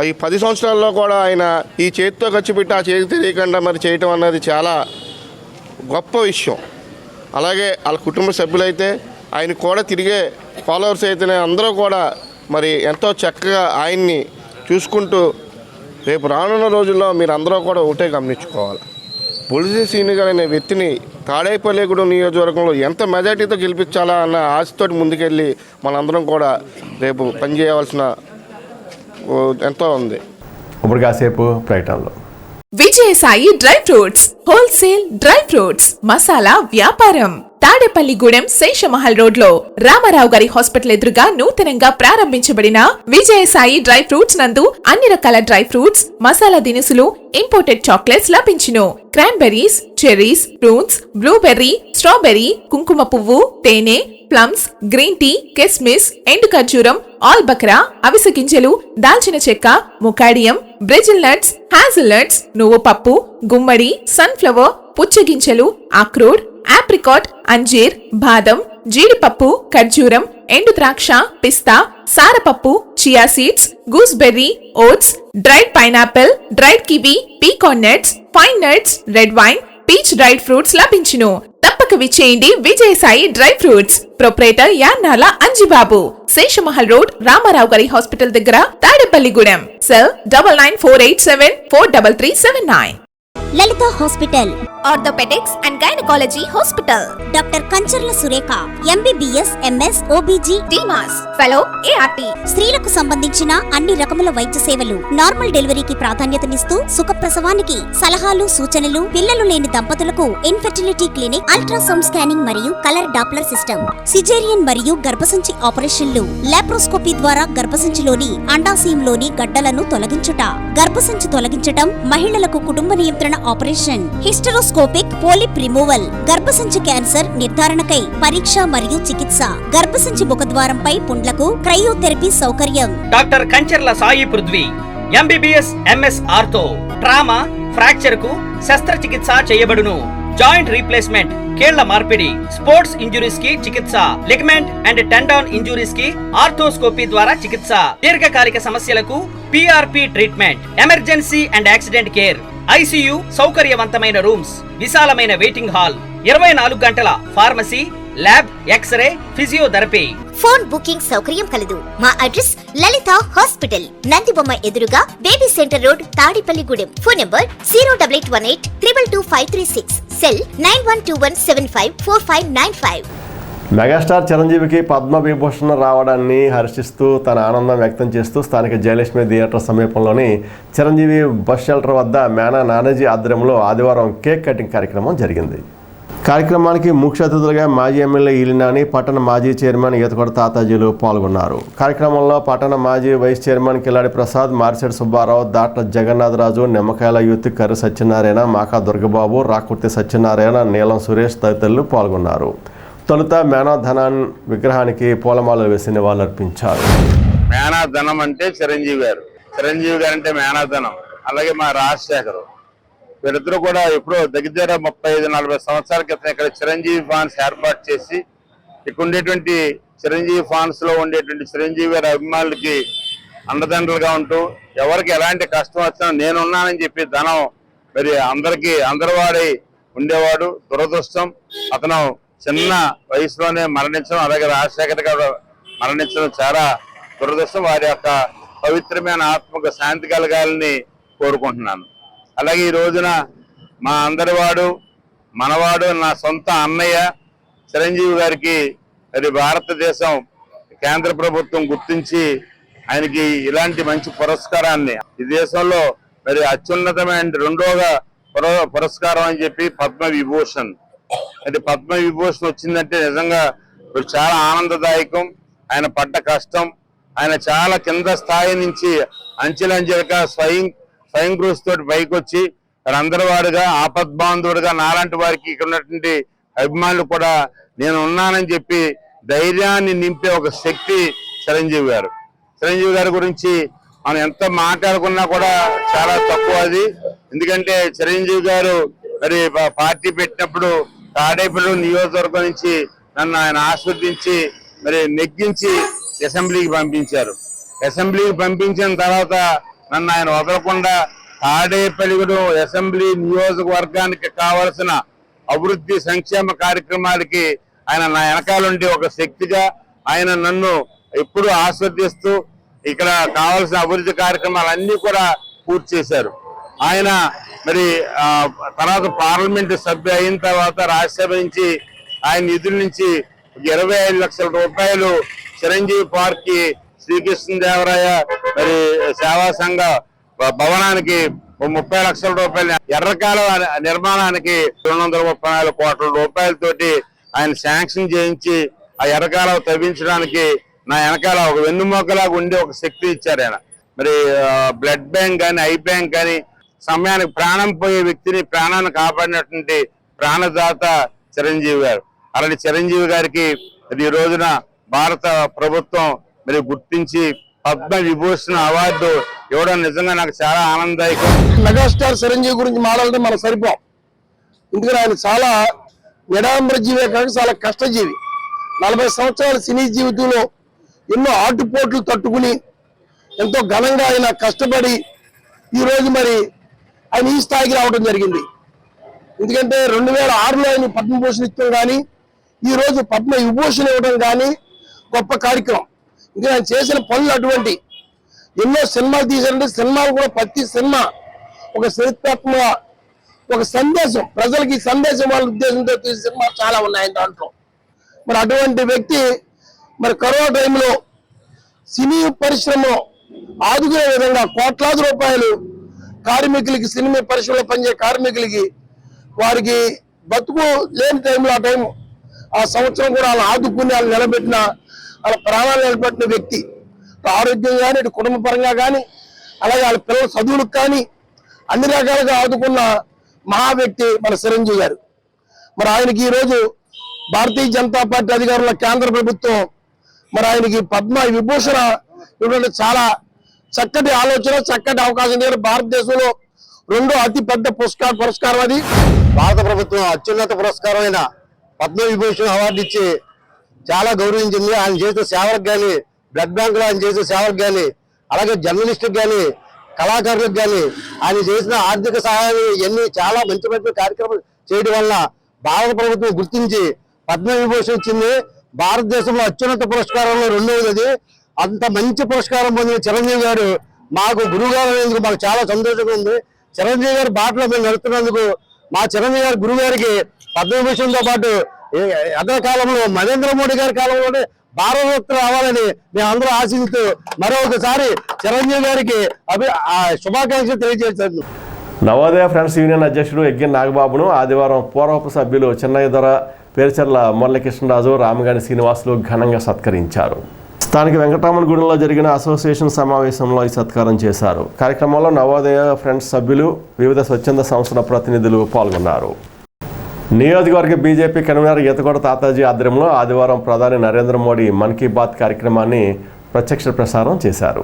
ఈ 10 సంవత్సరాల్లో కూడా ఆయన ఈ చేతితో ఖర్చు పెట్టి ఆ చేతి తెలియకుండా మరి చేయటం అన్నది చాలా గొప్ప విషయం. అలాగే వాళ్ళ కుటుంబ సభ్యులైతే ఆయన కూడా తిరిగే ఫాలోవర్స్ అయితేనే అందరూ కూడా మరి ఎంతో చక్కగా ఆయన్ని చూసుకుంటూ రేపు రానున్న రోజుల్లో మీరు అందరూ కూడా ఒకటే గమనించుకోవాలి. బొలిశెట్టి శ్రీను గారు అనే వ్యక్తిని తాడేపల్లిగూడెం నియోజకవర్గంలో ఎంత మెజార్టీతో గెలిపించాలా అన్న ఆశతోటి ముందుకెళ్ళి మనందరం కూడా రేపు పనిచేయవలసిన ఎంతో ఉంది. ఇప్పుడు కాసేపు ప్రకటనలో. Vijayasai dry fruits wholesale dry fruits masala వ్యాపారం తాడేపల్లిగూడెం శేషమహల్ రోడ్ లో రామారావు గారి హాస్పిటల్ ఎదురుగా నూతనంగా ప్రారంభించబడిన విజయసాయి డ్రై ఫ్రూట్స్ నందు అన్ని రకాల డ్రై ఫ్రూట్స్, మసాలా దినుసులు, ఇంపోర్టెడ్ చాక్లెట్స్ లభించును. Cranberries, cherries, prunes, blueberry, strawberry, కుంకుమ పువ్వు, తేనె, ప్లమ్స్, గ్రీన్ టీ, కిస్మిస్, ఎండు ఖర్జూరం, ఆల్ బక్రా, అవిసె గింజలు, దాల్చిన చెక్క, ముకాడియం, బ్రెజిల్ నట్స్, హ్యాజిల్ నట్స్, నువ్వు పప్పు, గుమ్మడి, సన్ఫ్లవర్, పుచ్చగింజలు, అక్రోడ్, ఆప్రికాట్, అంజీర్, బాదం, జీడిపప్పు, ఖర్జూరం, ఎండు ద్రాక్ష, పిస్తా, సారపప్పు, chia seeds, gooseberry, oats, dried pineapple, dried kiwi, pecan nuts, pine nuts, red wine, peach dried fruits లభించును. తప్పక విచ్చేయండి Vijayasai dry fruits. Proprietor Yannala Anjibabu, Seshamahal road, Ramarao గారి హాస్పిటల్ దగ్గర, Tadepalligudem. Cell 9948743379. Lalitha hospital, orthopaedics and gynaecology hospital. Doctor Kancharla Surekha, MBBS, MS, OBG, డిమాస్ fellow, ART. స్త్రీలకు సంబంధించిన అన్ని రకముల వైద్య సేవలు, నార్మల్ డెలివరీకి ప్రాధాన్యతనిస్తూ సుఖప్రసవానికి సలహాలు, సూచనలు, పిల్లలు లేని దంపతులకు ఇన్ఫెర్టిలిటీ క్లినిక్, అల్ట్రాసౌండ్ స్కానింగ్ మరియు కలర్ డాప్లర్ సిస్టమ్, సిజేరియన్ మరియు గర్భసంచి ఆపరేషన్లు, లాప్రోస్కోపీ ద్వారా గర్భసంచిలోని అండాశయంలోని గడ్డలను తొలగించుట, గర్భసంచి తొలగించటం, మహిళలకు కుటుంబ నియంత్రణ ఆపరేషన్, హిస్టరోస్కోపిక్ పోలిప్ రిమూవల్, గర్భసంచి క్యాన్సర్ నిర్ధారణకై పరీక్ష మరియు చికిత్స, గర్భసంచి ముఖద్వారంపై పుండ్లకు క్రయోథెరపీ సౌకర్యం. Doctor Kancharla Sai Prithvi, MBBS, MS ortho, trauma, fracture కు శస్త్రచికిత్స చేయబడును. జాయింట్ రీప్లేస్మెంట్, కీళ్ల మార్పిడి, స్పోర్ట్స్ ఇంజురీస్ కి చికిత్స, లిగమెంట్ అండ్ టెండాన్ ఇంజురీస్ కి ఆర్థోస్కోపీ ద్వారా చికిత్స, దీర్ఘకాలిక సమస్యలకు PRP treatment, emergency and accident care, ICU సౌకర్యవంతమైన రూమ్స్, విశాలమైన వెయిటింగ్ హాల్, 24 గంటల pharmacy, lab, x ray, physiotherapy. Phone booking సౌకర్యం కలదు. మా అడ్రస్ లలిత హాస్పిటల్, నందిబొమ్మ ఎదురుగా, baby centre road, Tadepalligudem. Phone number 08818222536. Cell 9121754595. Megastar చిరంజీవికి పద్మ విభూషణ రావడాన్ని హర్షిస్తూ తన ఆనందం వ్యక్తం చేస్తూ స్థానిక జయలక్ష్మి థియేటర్ సమీపంలోని చిరంజీవి బస్ షెల్టర్ వద్ద మేనా నానాజీ ఆధ్వర్యంలో ఆదివారం కేక్ కటింగ్ కార్యక్రమం జరిగింది. కార్యక్రమానికి ముఖ్య అతిథులుగా మాజీ ఎమ్మెల్యే ఈలినాని, పట్టణ మాజీ చైర్మన్ ఈతకొడ తాతాజీలు పాల్గొన్నారు. కార్యక్రమంలో పట్టణ మాజీ వైస్ చైర్మన్ కిలాడి ప్రసాద్, మార్చెడ్ సుబ్బారావు, దాట్ల జగన్నాథరాజు, నిమ్మకాయల యూత్ కర్రి సత్యనారాయణ, మాకా దుర్గబాబు, రాకుర్తి సత్యనారాయణ, నీలం సురేష్ తదితరులు పాల్గొన్నారు. తొలుత మేనాధనాన్ విగ్రహానికి పూలమాలలు వేసి నివాళులర్పించారు. మేనాధనం అంటే చిరంజీవి గారు, చిరంజీవి గారు అంటే మేనాధనం. అలాగే మా రాజశేఖర్, వీరిద్దరూ కూడా ఎప్పుడో దగ్గర 35-40 సంవత్సరాల క్రితం ఇక్కడ చిరంజీవి ఫాన్స్ ఏర్పాటు చేసి ఇక్కడ ఉండేటువంటి చిరంజీవి ఫాన్స్ లో ఉండేటువంటి చిరంజీవి గారి అభిమానులకి అండదండలుగా ఉంటూ ఎవరికి ఎలాంటి కష్టం వచ్చినా నేనున్నానని చెప్పి ధనం మరి అందరి వాడి ఉండేవాడు. దురదృష్టం అతను చిన్న వయసులోనే మరణించడం, అలాగే రాజశేఖర్ గారు మరణించడం చాలా దురదృష్టం. వారి యొక్క పవిత్రమైన ఆత్మకు శాంతి కలగాలని కోరుకుంటున్నాను. అలాగే ఈ రోజున మా అందరివాడు, మనవాడు, నా సొంత అన్నయ్య చిరంజీవి గారికి మరి భారతదేశం కేంద్ర ప్రభుత్వం గుర్తించి ఆయనకి ఇలాంటి మంచి పురస్కారాన్ని ఈ దేశంలో మరి అత్యున్నతమైన రెండోగా పురస్కారం అని చెప్పి పద్మ విభూషణ్. అంటే పద్మ విభూషణ్ వచ్చిందంటే నిజంగా చాలా ఆనందదాయకం. ఆయన పడ్డ కష్టం, ఆయన చాలా కింద స్థాయి నుంచి అంచెలంచెలుగా స్వయం కృషితోటి పైకి వచ్చి అందరి వాడుగా ఆపద్బాంధవుడుగా నాలాంటి వారికి ఇక్కడ ఉన్నటువంటి అభిమానులు కూడా నేను ఉన్నానని చెప్పి ధైర్యాన్ని నింపే ఒక శక్తి చిరంజీవి గారు. చిరంజీవి గారి గురించి మనం ఎంత మాట్లాడుకున్నా కూడా చాలా తక్కువ అది. ఎందుకంటే చిరంజీవి గారు మరి పార్టీ పెట్టినప్పుడు తాడేపల్లి నియోజకవర్గం నుంచి నన్ను ఆయన ఆస్వాదించి మరి నెగ్గించి అసెంబ్లీకి పంపించారు. అసెంబ్లీకి పంపించిన తర్వాత నన్ను ఆయన వదలకుండా తాడేపల్లిగూడెం అసెంబ్లీ నియోజకవర్గానికి కావలసిన అభివృద్ధి సంక్షేమ కార్యక్రమాలకి ఆయన నా వెనకాలండి ఒక శక్తిగా ఆయన నన్ను ఎప్పుడు ఆస్వాదిస్తూ ఇక్కడ కావాల్సిన అభివృద్ధి కార్యక్రమాలన్నీ కూడా పూర్తి చేశారు. ఆయన మరి తర్వాత పార్లమెంటు సభ్యు అయిన తర్వాత రాజ్యసభ నుంచి ఆయన నిధుల నుంచి 25 లక్షల రూపాయలు చిరంజీవి పార్క్ కి శ్రీకృష్ణదేవరాయ మరి సేవా సంఘ భవనానికి 30 లక్షల రూపాయలు, ఎర్రకాలువ నిర్మాణానికి 234 కోట్ల రూపాయలతోటి ఆయన శాంక్షన్ చేయించి ఆ ఎర్రకాలువ తవ్వించడానికి నా వెనకాల ఒక వెన్నుమోకలాగా ఉండి ఒక శక్తి ఇచ్చారు ఆయన. మరి బ్లడ్ బ్యాంక్ కానీ ఐ బ్యాంక్ కానీ సమయానికి ప్రాణం పోయే వ్యక్తిని ప్రాణాన్ని కాపాడినటువంటి ప్రాణదాత చిరంజీవి గారు. అలాంటి చిరంజీవి గారికి ఈ రోజున భారత ప్రభుత్వం మరి గుర్తించి పద్మ విభూషణ అవార్డు ఇవ్వడం నిజంగా నాకు చాలా ఆనందదాయకం. మెగాస్టార్ చిరంజీవి గురించి మాట్లాడితే మనం సరిపోం. ఎందుకంటే ఆయన చాలా నిడాంబర జీవే కాక చాలా కష్టజీవి. 40 సంవత్సరాల సినీ జీవితంలో ఎన్నో ఆటుపోట్లు తట్టుకుని ఎంతో ఘనంగా ఆయన కష్టపడి ఈరోజు మరి ఆయన ఈ స్థాయికి రావడం జరిగింది. ఎందుకంటే 2006లో ఆయన పద్మభూషణ్ ఇచ్చడం కానీ ఈ రోజు పద్మ విభూషణ్ ఇవ్వడం కానీ గొప్ప కార్యక్రమం. ఇంకా ఆయన చేసిన పనులు అటువంటి ఎన్నో సినిమాలు తీశారంటే సినిమాలు కూడా ప్రతి సినిమా ఒక చరిత్రాత్మక ఒక సందేశం, ప్రజలకి సందేశం వాళ్ళ ఉద్దేశంతో తీసిన సినిమాలు చాలా ఉన్నాయి దాంట్లో. మరి అటువంటి వ్యక్తి మరి కరోనా టైంలో సినీ పరిశ్రమలో ఆదుకునే విధంగా కోట్లాది రూపాయలు కార్మికులకి, సినిమా పరిశ్రమలో పనిచేసే కార్మికులకి వారికి బతుకు లేని టైంలో ఆ సంవత్సరం కూడా వాళ్ళు ఆదుకుని వాళ్ళు నిలబెట్టిన, వాళ్ళ ప్రాణాలు నిలబెట్టిన వ్యక్తి. ఆరోగ్యం కానీ, ఇటు కుటుంబ పరంగా కానీ, అలాగే వాళ్ళ పిల్లల చదువులకు కానీ అన్ని రకాలుగా ఆదుకున్న మహా వ్యక్తి మన చిరంజీవి గారు. మరి ఆయనకి ఈరోజు భారతీయ జనతా పార్టీ అధికారుల కేంద్ర ప్రభుత్వం మరి ఆయనకి పద్మ విభూషణ ఇవ్వడం చాలా చక్కటి ఆలోచన, చక్కటి అవకాశం. భారతదేశంలో 2వ అతి పెద్ద పురస్కారం అది. భారత ప్రభుత్వం అత్యున్నత పురస్కారమైన పద్మ విభూషణ్ అవార్డు ఇచ్చి చాలా గౌరవించింది. ఆయన చేసే సేవలకు కానీ, బ్లడ్ బ్యాంక్ లో ఆయన చేసే సేవలకు కానీ, అలాగే జర్నలిస్టులకు కానీ, కళాకారులకు కానీ ఆయన చేసిన ఆర్థిక సహాయాన్ని ఎన్ని చాలా మంచి మంచి కార్యక్రమాలు చేయడం వల్ల భారత ప్రభుత్వం గుర్తించి పద్మ విభూషణ్ ఇచ్చింది. భారతదేశంలో అత్యున్నత పురస్కారంలో 2వది. అంత మంచి పురస్కారం పొందిన చిరంజీవి గారు మాకు గురువుగారు అనేందుకు మాకు చాలా సంతోషంగా ఉంది. చిరంజీవి గారి బాటలో మేము నడుస్తున్నందుకు మా చిరంజీవి గారి గురువు గారికి పద్మభూషణ్తో పాటు అదే కాలంలో నరేంద్ర మోడీ గారి కాలంలోనే భారతరత్న రావాలని మేము అందరూ ఆశిస్తూ మరొకసారి చిరంజీవి గారికి శుభాకాంక్షలు తెలియజేస్తాను. నవోదయ ఫ్రెండ్స్ యూనియన్ అధ్యక్షుడు యజ్ఞ నాగబాబును ఆదివారం పూర్వపు సభ్యులు చిన్నయ్య దొర, పేరుచెర్ల మురళీకృష్ణరాజు, రామగాని శ్రీనివాసులు ఘనంగా సత్కరించారు. స్థానిక వెంకటరామన్ గూడెంలో జరిగిన అసోసియేషన్ సమావేశంలో ఈ సత్కారం చేశారు. కార్యక్రమంలో నవోదయ ఫ్రెండ్స్ సభ్యులు, వివిధ స్వచ్ఛంద సంస్థల ప్రతినిధులు పాల్గొన్నారు. నియోజకవర్గ బీజేపీ కన్వీనర్ ఈతకొండ తాతాజీ ఆధ్వర్యంలో ఆదివారం ప్రధాని నరేంద్ర మోడీ మన్ కీ బాత్ కార్యక్రమాన్ని ప్రత్యక్ష ప్రసారం చేశారు.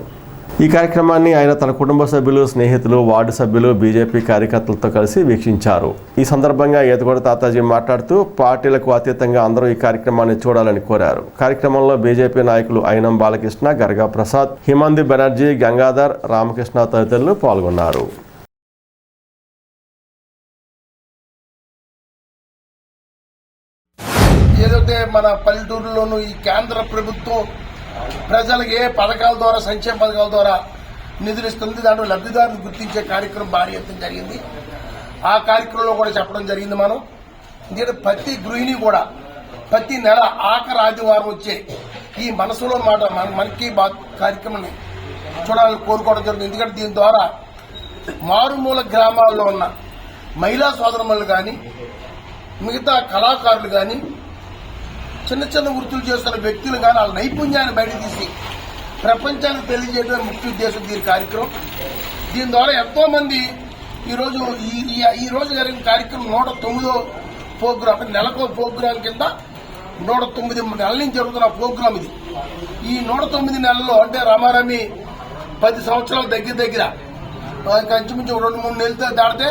ఈ కార్యక్రమాన్ని ఆయన తన కుటుంబ సభ్యులు, స్నేహితులు, వార్డు సభ్యులు, బీజేపీ కార్యకర్తలతో కలిసి వీక్షించారు. ఈ సందర్భంగా ఈతకొండ తాతాజీ మాట్లాడుతూ పార్టీలకు అతీతంగా అందరూ ఈ కార్యక్రమాన్ని చూడాలని కోరారు. కార్యక్రమంలో బీజేపీ నాయకులు అయినం బాలకృష్ణ, గర్గా ప్రసాద్, హిమంది బెనర్జీ, గంగాధర్, రామకృష్ణ తదితరులు పాల్గొన్నారు. ఏదైతే మన పల్లెటూరులోనూ ఈ కేంద్ర ప్రభుత్వం ప్రజలకు ఏ పథకాల ద్వారా, సంక్షేమ పథకాల ద్వారా నిధులు ఇస్తుంది, దాంట్లో లబ్ధిదారులు గుర్తించే కార్యక్రమం భారీ ఎత్తున జరిగింది. ఆ కార్యక్రమంలో కూడా చెప్పడం జరిగింది. మనం ఎందుకంటే ప్రతి గృహిణి కూడా ప్రతి నెల ఆఖరి ఆదివారం వచ్చే ఈ మనసులో మాట మన్ కీ బాత్ కార్యక్రమాన్ని చూడాలని కోరుకోవడం జరుగుతుంది. ఎందుకంటే దీని ద్వారా మారుమూల గ్రామాల్లో ఉన్న మహిళా సోదరులు కానీ, మిగతా కళాకారులు కానీ, చిన్న చిన్న వృత్తులు చేస్తున్న వ్యక్తులు కానీ వాళ్ళ నైపుణ్యాన్ని బయట తీసి ప్రపంచానికి తెలియజేయడం ముఖ్య ఉద్దేశం దీని కార్యక్రమం. దీని ద్వారా ఎంతో మంది ఈరోజు ఈ రోజు జరిగిన కార్యక్రమం 109వ ప్రోగ్రాం, నెలకో ప్రోగ్రాం కింద 109 నెలల నుంచి జరుగుతున్న ప్రోగ్రాం ఇది. ఈ 109 నెలల్లో అంటే రామారామి 10 సంవత్సరాలు దగ్గర ఇంచుమించు 2-3 నెలలతో దాటితే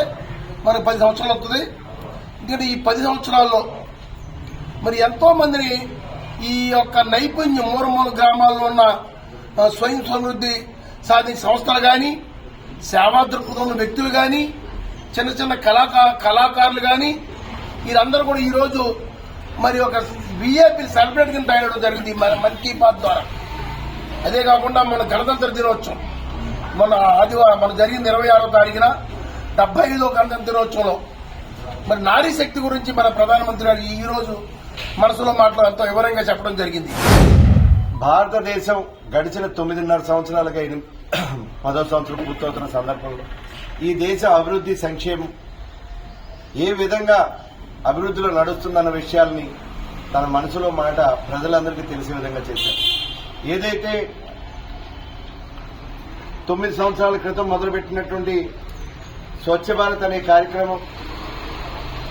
మనకు 10 సంవత్సరాలు వస్తుంది. ఎందుకంటే ఈ 10 సంవత్సరాల్లో మరి ఎంతో మందిని ఈ యొక్క నైపుణ్యం మూలమూల గ్రామాల్లో ఉన్న స్వయం సమృద్ధి సాధించిన సంస్థలు కానీ, సేవా దృక్పథం ఉన్న వ్యక్తులు కానీ, చిన్న చిన్న కళాకారులు కానీ, వీరందరూ కూడా ఈరోజు మరి ఒక విఐపీ సెలబ్రేట్ కింద తయారవడం జరిగింది మన్ కీ బాత్ ద్వారా. అదే కాకుండా మన గణతంత్ర దినోత్సవం మన జరిగింది 26వ తారీఖున 75వ గణతంత్ర దినోత్సవంలో మరి నారీ శక్తి గురించి మన ప్రధానమంత్రి గారు ఈ రోజు మనసులో మాటలు ఎంతో వివరంగా చెప్పడం జరిగింది. భారతదేశం గడిచిన 9.5 సంవత్సరాలుగా 10వ సంవత్సరం పూర్తవుతున్న సందర్భంలో ఈ దేశ అభివృద్ధి సంక్షేమం ఏ విధంగా అభివృద్ధిలో నడుస్తుందన్న విషయాల్ని తన మనసులో మాట ప్రజలందరికీ తెలిసే విధంగా చేశారు. ఏదైతే 9 సంవత్సరాల క్రితం మొదలుపెట్టినటువంటి స్వచ్ఛ భారత్ అనే కార్యక్రమం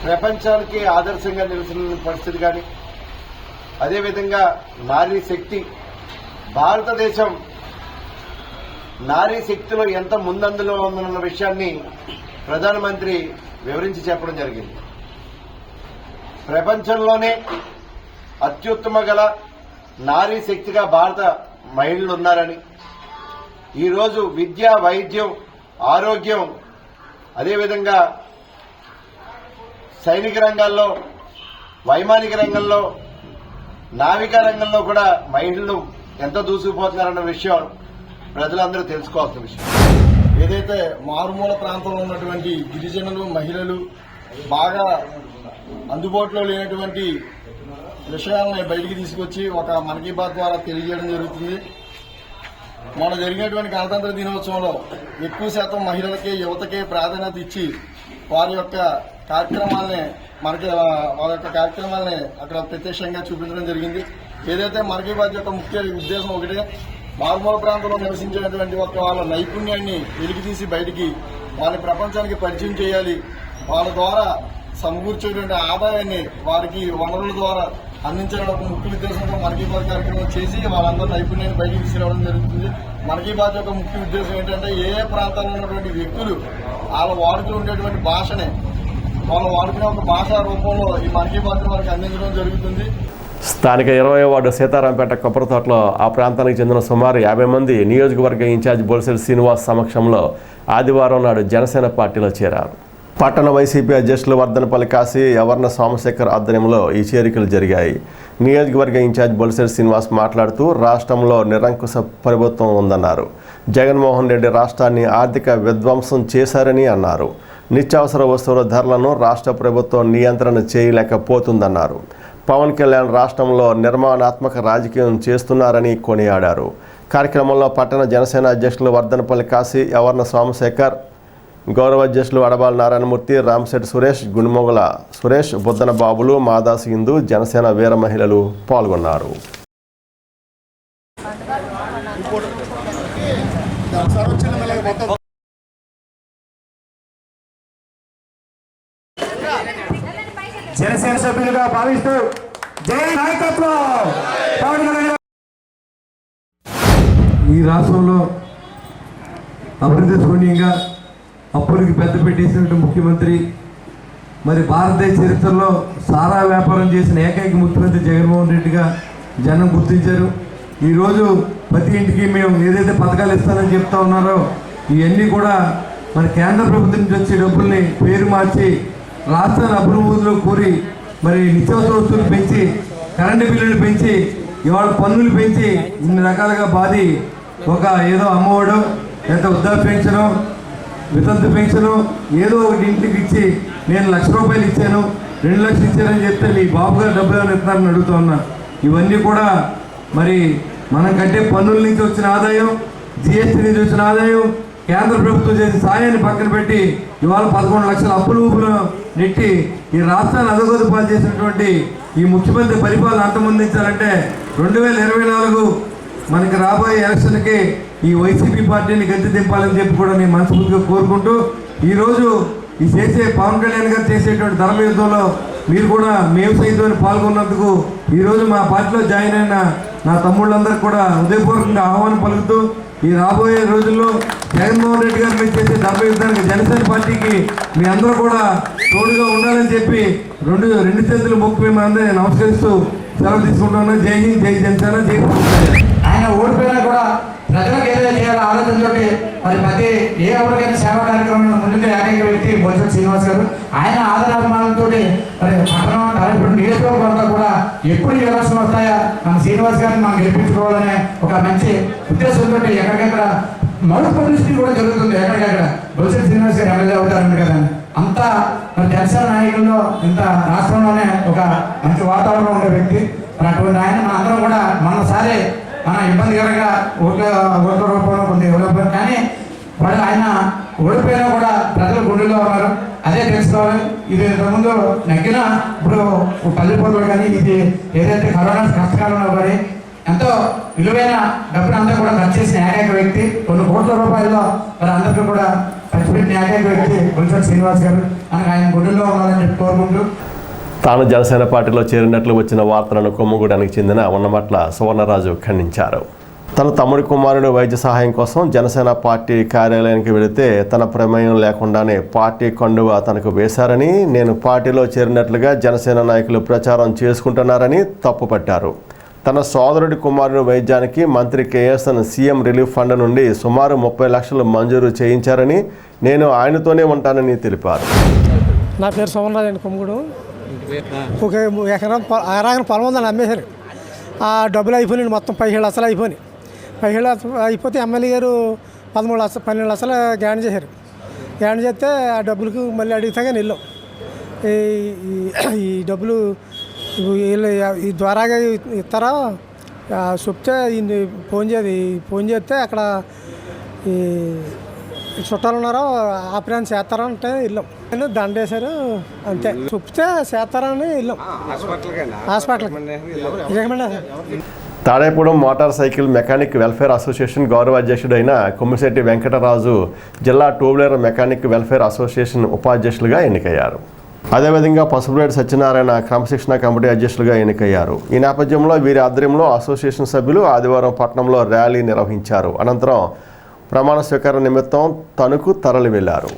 ప్రపంచానికి ఆదర్శంగా నిలిచిన పరిస్థితి కానీ, అదేవిధంగా నారీ శక్తి, భారతదేశం నారీ శక్తిలో ఎంత ముందందులో ఉందన్న విషయాన్ని ప్రధానమంత్రి వివరించి చెప్పడం జరిగింది. ప్రపంచంలోనే అత్యుత్తమ గల నారీ శక్తిగా భారత మహిళలు ఉన్నారని, ఈరోజు విద్య, వైద్యం, ఆరోగ్యం, అదేవిధంగా సైనిక రంగాల్లో, వైమానిక రంగంలో, నావికా రంగంలో కూడా మహిళలు ఎంత దూసుకుపోతున్నారన్న విషయం ప్రజలందరూ తెలుసుకోవాల్సిన విషయం. ఏదైతే మారుమూల ప్రాంతంలో ఉన్నటువంటి గిరిజనులు, మహిళలు బాగా అందుబాటులో లేనటువంటి విషయాలను బయటికి తీసుకొచ్చి ఒక మన్ కీ బాత్ ద్వారా తెలియజేయడం జరుగుతుంది. మొన్న జరిగినటువంటి గణతంత్ర దినోత్సవంలో ఎక్కువ శాతం మహిళలకే, యువతకే ప్రాధాన్యత ఇచ్చి వారి యొక్క కార్యక్రమాలని అక్కడ ప్రత్యక్షంగా చూపించడం జరిగింది. ఏదైతే మన్ కీ బాత్ యొక్క ముఖ్య ఉద్దేశం ఒకటే, మారుమూల ప్రాంతంలో నివసించేటువంటి వాళ్ళ నైపుణ్యాన్ని వెలికితీసి బయటికి వాళ్ళని ప్రపంచానికి పరిచయం చేయాలి. వాళ్ళ ద్వారా సమకూర్చేటువంటి ఆదాయాన్ని వారికి వనరుల ద్వారా అందించడం ఒక ముఖ్య ఉద్దేశంతో మన్ కీ బాత్ కార్యక్రమం చేసి వాళ్ళందరూ నైపుణ్యాన్ని బయటికి తీసుకురావడం జరుగుతుంది. మన్ కీ బాత్ యొక్క ముఖ్య ఉద్దేశం ఏంటంటే ఏ ప్రాంతాల్లో ఉన్నటువంటి వ్యక్తులు వాళ్ళ వాడుకలో ఉండేటువంటి భాషనే వాళ్ళు వాడుకునే ఒక భాషా రూపంలో ఈ మన్ కీ బాత్ వారికి అందించడం జరుగుతుంది. స్థానిక 20వ వార్డు సీతారాంపేట కొప్పరతోటలో ఆ ప్రాంతానికి చెందిన సుమారు 50 మంది నియోజకవర్గ ఇన్ఛార్జ్ బొలిశెట్టి శ్రీనివాస్ సమక్షంలో ఆదివారం నాడు జనసేన పార్టీలో చేరారు. పట్టణ వైసీపీ అధ్యక్షులు వర్ధనపల్లి కాశీ, యవర్ణ సోమశేఖర్ ఆధ్వర్యంలో ఈ చేరికలు జరిగాయి. నియోజకవర్గ ఇన్ఛార్జ్ బొలిశెట్టి శ్రీనివాస్ మాట్లాడుతూ రాష్ట్రంలో నిరంకుశ ప్రభుత్వం ఉందన్నారు. జగన్మోహన్ రెడ్డి రాష్ట్రాన్ని ఆర్థిక విధ్వంసం చేశారని అన్నారు. నిత్యావసర వస్తువుల ధరలను రాష్ట్ర ప్రభుత్వం నియంత్రణ చేయలేకపోతుందన్నారు. పవన్ కళ్యాణ్ రాష్ట్రంలో నిర్మాణాత్మక రాజకీయం చేస్తున్నారని కొనియాడారు. కార్యక్రమంలో పట్టణ జనసేన అధ్యక్షులు వర్ధనపల్లి కాశీ, యవర్ణ సోమశేఖర్, గౌరవ అధ్యక్షులు అడబాల నారాయణమూర్తి, రామశెట్టి సురేష్, గుణమొగల సురేష్, బుద్దన బాబులు, మాదాసు హిందూ, జనసేన వీర మహిళలు పాల్గొన్నారు. జనసేన సభ్యులుగా భావిస్తూ జై నాయకత్వం. ఈ రాష్ట్రంలో అభివృద్ధి శూన్యంగా అప్పులకి పెద్ద పెట్టేసినటువంటి ముఖ్యమంత్రి, మరి భారతదేశ చరిత్రలో సారా వ్యాపారం చేసిన ఏకైక ముఖ్యమంత్రి జగన్మోహన్ రెడ్డిగా జనం గుర్తించారు. ఈరోజు ప్రతి ఇంటికి మేము ఏదైతే పథకాలు ఇస్తానని చెప్తా ఉన్నారో ఇవన్నీ కూడా మన కేంద్ర ప్రభుత్వం నుంచి వచ్చే డబ్బుల్ని పేరు మార్చి రాష్ట్రాన్ని అభివృద్ధిలో కోరి మరి నిత్యావసర వస్తువులు పెంచి, కరెంటు బిల్లులు పెంచి, ఇవాళ పన్నులు పెంచి ఇన్ని రకాలుగా బాధి ఒక ఏదో అమ్మఒడు, ఎంత వృద్ధాప్య పెన్షను, వితంతు పెన్షను ఏదో ఒకటి ఇంటికి ఇచ్చి నేను ₹1,00,000 ఇచ్చాను, 2 లక్షలు ఇచ్చానని చెప్తే మీ బాబు గారు డబ్బులు ఏమైనా ఇస్తున్నారని అడుగుతా ఉన్నా. ఇవన్నీ కూడా మరి మనం కట్టే పన్నుల నుంచి వచ్చిన ఆదాయం, జిఎస్టీ నుంచి వచ్చిన ఆదాయం, కేంద్ర ప్రభుత్వం చేసే సాయాన్ని పక్కన పెట్టి ఇవాళ 11 లక్షల అప్పులు ఊపులు నెట్టి ఈ రాష్ట్రాన్ని అధోగతి పాలు చేసినటువంటి ఈ ముఖ్యమంత్రి పరిపాలన అంతమొందించాలంటే 2024 మనకి రాబోయే ఎలక్షన్కి ఈ వైసీపీ పార్టీని గద్దె దింపాలని చెప్పి కూడా నేను మనస్ఫూర్తిగా కోరుకుంటూ, ఈరోజు ఈ చేసే పవన్ కళ్యాణ్ గారు చేసేటువంటి ధర్మ యుద్ధంలో మీరు కూడా మేము సైతం పాల్గొన్నందుకు ఈరోజు మా పార్టీలో జాయిన్ అయిన నా తమ్ముళ్ళందరికీ కూడా హృదయపూర్వకంగా ఆహ్వానం పలుకుతూ, ఈ రాబోయే రోజుల్లో జగన్మోహన్ రెడ్డి గారు మీరు చేసే ధర్మ యుద్ధానికి జనసేన పార్టీకి మీ అందరూ కూడా తోడుగా ఉండాలని చెప్పి రెండు చేతులు మొక్కి మేము అందరినీ నమస్కరిస్తూ సెలవు తీసుకుంటున్నాను. జై హింద్, జై జనసేన, జై. ఆయన ఓడిపోయినా కూడా ప్రజలకు ఏదైనా చేయాలో ఆలోచనతో మరి ప్రతి ఎవరికైనా సేవా కార్యక్రమంలో ముందుగా ఏకైక వ్యక్తి బొత్స శ్రీనివాస్ గారు. ఆయన ఆదరాభిమానంతో మరి పట్టణం ఇప్పుడు నియోజకవర్గం అంతా కూడా ఎప్పుడు ఎలక్షన్ వస్తాయా మన శ్రీనివాస్ గారిని మనం గెలిపించుకోవాలనే ఒక మంచి ఉద్దేశంతో ఎక్కడికెక్కడ మౌత్ పబ్లిసిటీ కూడా జరుగుతుంది. ఎక్కడికక్కడ బొత్స శ్రీనివాస్ గారు ఎమ్మెల్యే అవుతారని కదా అంతా మరి జనసేన నాయకుల్లో ఇంత రాష్ట్రంలోనే ఒక మంచి వాతావరణం ఉండే వ్యక్తి. మరి అటువంటి ఆయన మన అందరం కూడా మనసారి మన ఇబ్బందికరంగా ఓట్ల రూపంలో కొంత ఇవ్వలేకపోయారు. కానీ వాడు ఆయన ఓడిపోయినా కూడా ప్రజలు గుండెల్లో ఉన్నారు. అదే తెలుసుకోవాలి. ఇది ఇంతకుముందు నగ్గిన ఇప్పుడు పల్లెపూర్లో కానీ ఇది ఏదైతే కరోనా కష్టకాలంలో కానీ ఎంతో విలువైన డబ్బునంతా కూడా ఖర్చు చేసిన ఏకైక వ్యక్తి. కొన్ని కోట్ల రూపాయల్లో మరి అందరికీ కూడా ఖర్చు పెట్టిన ఏకైక వ్యక్తి బొత్స శ్రీనివాస్ గారు. మనకు ఆయన గుండెల్లో ఉన్నారని చెప్పి కోరుకుంటూ తాను జనసేన పార్టీలో చేరినట్లు వచ్చిన వార్తలను కొమ్ముగూడానికి చెందిన ఉన్నమట్ల సువర్ణరాజు ఖండించారు. తన తమ్ముడి కుమారుడు వైద్య సహాయం కోసం జనసేన పార్టీ కార్యాలయానికి వెళితే తన ప్రమేయం లేకుండానే పార్టీ కండువా తనకు వేశారని, నేను పార్టీలో చేరినట్లుగా జనసేన నాయకులు ప్రచారం చేసుకుంటున్నారని తప్పుపట్టారు. తన సోదరుడి కుమారుడు వైద్యానికి మంత్రి కేఎస్ఎన్ సీఎం రిలీఫ్ ఫండ్ నుండి సుమారు 30 లక్షలు మంజూరు చేయించారని, నేను ఆయనతోనే ఉంటానని తెలిపారు. నా పేరు సువర్ణరాజు అండి. కొమ్ముగూడు ఒక ఎకరానికి పొలం ఉందని అమ్మేశారు. ఆ డబ్బులు అయిపోయినాయి మొత్తం 17 లక్షలు అయిపోయినాయి. 17 అయిపోతే ఎమ్మెల్యే గారు 12 లక్షలు గ్యాన్ చేశారు. గ్యాన్ చేస్తే ఆ డబ్బులకు మళ్ళీ అడిగితే కానీ వెళ్ళాం. ఈ డబ్బులు ఈ ద్వారాగా ఇస్తారా చెప్తే ఫోన్ చేస్తే అక్కడ ఈ చుట్టాలు ఉన్నారో ఆపరేషన్ చేస్తారా అంటే వెళ్ళాం. నేను దండేశారు అంతే. చెప్తే చేస్తారని వెళ్ళాం హాస్పిటల్కి. తాడేపూడెం motor cycle mechanic welfare association గౌరవ అధ్యక్షుడైన కొమ్మిశెట్టి వెంకటరాజు జిల్లా two wheeler mechanic welfare association ఉపాధ్యక్షులుగా ఎన్నికయ్యారు. అదేవిధంగా పసుపులేటి సత్యనారాయణ క్రమశిక్షణ కమిటీ అధ్యక్షులుగా ఎన్నికయ్యారు. ఈ నేపథ్యంలో వీరి ఆధ్వర్యంలో అసోసియేషన్ సభ్యులు ఆదివారం పట్టణంలో ర్యాలీ నిర్వహించారు. అనంతరం ప్రమాణ స్వీకారం నిమిత్తం తణుకు తరలి వెళ్లారు.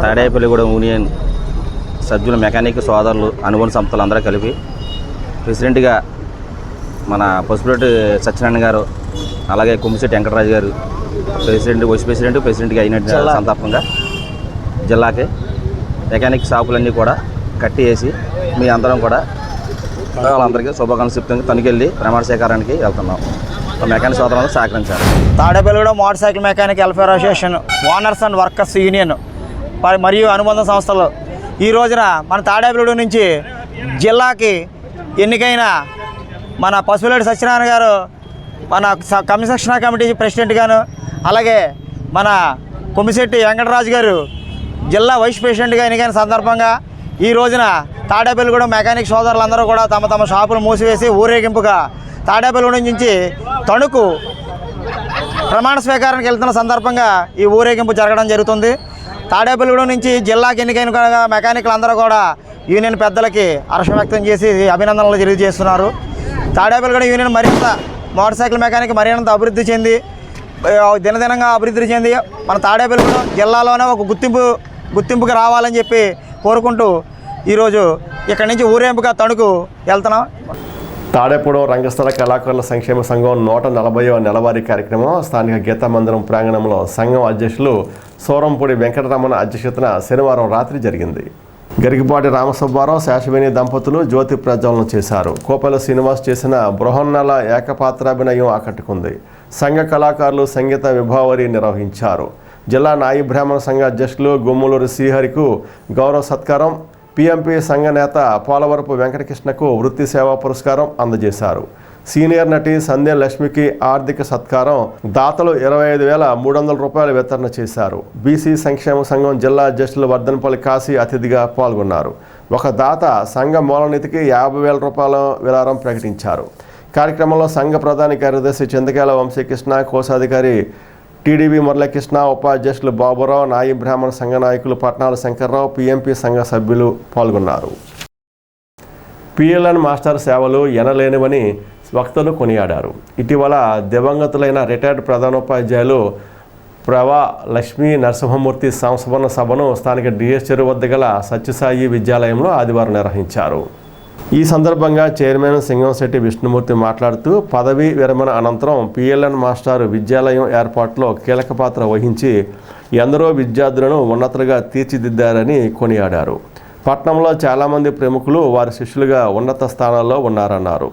తాడేపల్లిగూడెం యూనియన్ సభ్యుల మెకానిక్ సోదరులు అనుబంధ సంస్థలు అందరూ కలిపి ప్రెసిడెంట్గా మన పసుపులేటి సత్యనారాయణ గారు, అలాగే కొమ్మిశెట్టి వెంకటరాజు గారు వైస్ ప్రెసిడెంట్గా అయిన సందర్భంగా జిల్లాకి మెకానిక్ షాపులన్నీ కూడా కట్టేసి మీ అందరం కూడా వాళ్ళందరికీ శుభాకాంక్షలు చెప్తాం. తనకెళ్ళి ప్రమాణ స్వీకారానికి వెళ్తున్నాం. మెకానిక్ సోదరులను సహకరించారు. Tadepalligudem motor cycle mechanic welfare association owners and workers union మరియు అనుబంధ సంస్థలు ఈ రోజున మన తాడేపల్లిగూడెం నుంచి జిల్లాకి ఎన్నికైన మన పసుపులేటి సత్యనారాయణ గారు మన క్రమశిక్షణ కమిటీ ప్రెసిడెంట్గాను, అలాగే మన కొమ్మిశెట్టి వెంకటరాజు గారు జిల్లా వైస్ ప్రెసిడెంట్గా ఎన్నికైన సందర్భంగా ఈ రోజున తాడేపల్లిగూడెం మెకానిక్ సోదరులందరూ కూడా తమ తమ షాపులు మూసివేసి ఊరేగింపుగా తాడేపల్లిగూడెం నుంచి తణుకు ప్రమాణ స్వీకారానికి వెళ్తున్న సందర్భంగా ఈ ఊరేగింపు జరగడం జరుగుతుంది. తాడేపల్లిగూడెం నుంచి జిల్లాకి ఎన్నికైన మెకానిక్లు అందరూ కూడా యూనియన్ పెద్దలకి హర్షం వ్యక్తం చేసి అభినందనలు తెలియజేస్తున్నారు. తాడేపల్లిగూడెం యూనియన్ మరింత మోటార్ సైకిల్ మెకానిక్ మరింత అభివృద్ధి చెంది దినదినంగా అభివృద్ధి చెంది మన తాడేపల్లిగూడెం జిల్లాలోనే ఒక గుర్తింపుకి రావాలని చెప్పి కోరుకుంటూ ఈరోజు ఇక్కడి నుంచి ఊరేంపుగా తణుకు వెళ్తున్నాం. తాడేపూడెం రంగస్థల కళాకారుల సంక్షేమ సంఘం 140వ నెలవారీ కార్యక్రమం స్థానిక గీతా మందిరం ప్రాంగణంలో సంఘం అధ్యక్షులు సోరంపూడి వెంకటరమణ అధ్యక్షతన శనివారం రాత్రి జరిగింది. గరికిపాటి రామసుబ్బారావు, శేషవేణి దంపతులు జ్యోతి ప్రజ్వలన చేశారు. కోపల శ్రీనివాస్ చేసిన బృహన్నల ఏకపాత్రాభినయం ఆకట్టుకుంది. సంఘ కళాకారులు సంగీత విభావరి నిర్వహించారు. జిల్లా నాయి బ్రాహ్మణ సంఘ అధ్యక్షులు గుమ్మలూరి శ్రీహరికి గౌరవ సత్కారం, పిఎంపి సంఘ నేత పోలవరపు వెంకటకృష్ణకు వృత్తి సేవా పురస్కారం అందజేశారు. సీనియర్ నటి సంధ్య లక్ష్మికి ఆర్థిక సత్కారం, దాతలు 25,300 రూపాయలు వితరణ చేశారు. బీసీ సంక్షేమ సంఘం జిల్లా అధ్యక్షులు వర్ధనపల్లి కాశీ అతిథిగా పాల్గొన్నారు. ఒక దాత సంఘ మూలనిధికి 50,000 రూపాయల విరాళం ప్రకటించారు. కార్యక్రమంలో సంఘ ప్రధాన కార్యదర్శి చింతకాయల వంశీకృష్ణ, కోశాధికారి టీడీబీ మురళీకృష్ణ, ఉపాధ్యక్షులు బాబురావు, నాయి బ్రాహ్మణ సంఘ నాయకులు పట్నాల శంకర్రావు, పిఎంపి సంఘ సభ్యులు పాల్గొన్నారు. పిఎల్ఎన్ మాస్టర్ సేవలు ఎనలేనివని వక్తలు కొనియాడారు. ఇటీవల దివంగతులైన రిటైర్డ్ ప్రధానోపాధ్యాయులు ప్రవా లక్ష్మీ నరసింహమూర్తి సంస్మరణ సభను స్థానిక డిఎస్ చెరువు వద్ద గల సత్యసాయి విద్యాలయంలో ఆదివారం నిర్వహించారు. ఈ సందర్భంగా చైర్మన్ సింగంశెట్టి విష్ణుమూర్తి మాట్లాడుతూ పదవీ విరమణ అనంతరం పిఎల్ఎన్ మాస్టారు విద్యాలయం ఏర్పాటులో కీలక పాత్ర వహించి ఎందరో విద్యార్థులను ఉన్నతులుగా తీర్చిదిద్దారని కొనియాడారు. పట్నంలో చాలామంది ప్రముఖులు వారి శిష్యులుగా ఉన్నత స్థానాల్లో ఉన్నారన్నారు.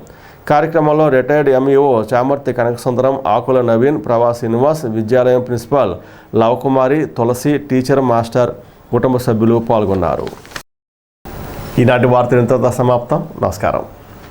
కార్యక్రమంలో రిటైర్డ్ ఎంఈఓ చామర్తి కనకసుందరం, ఆకుల నవీన్, ప్రవా శ్రీనివాస్, విద్యాలయం ప్రిన్సిపాల్ లవకుమారి, తులసి, టీచర్, మాస్టర్, కుటుంబ సభ్యులు పాల్గొన్నారు. ఈనాటి వార్తలు ఇంతతో సమాప్తం. నమస్కారం.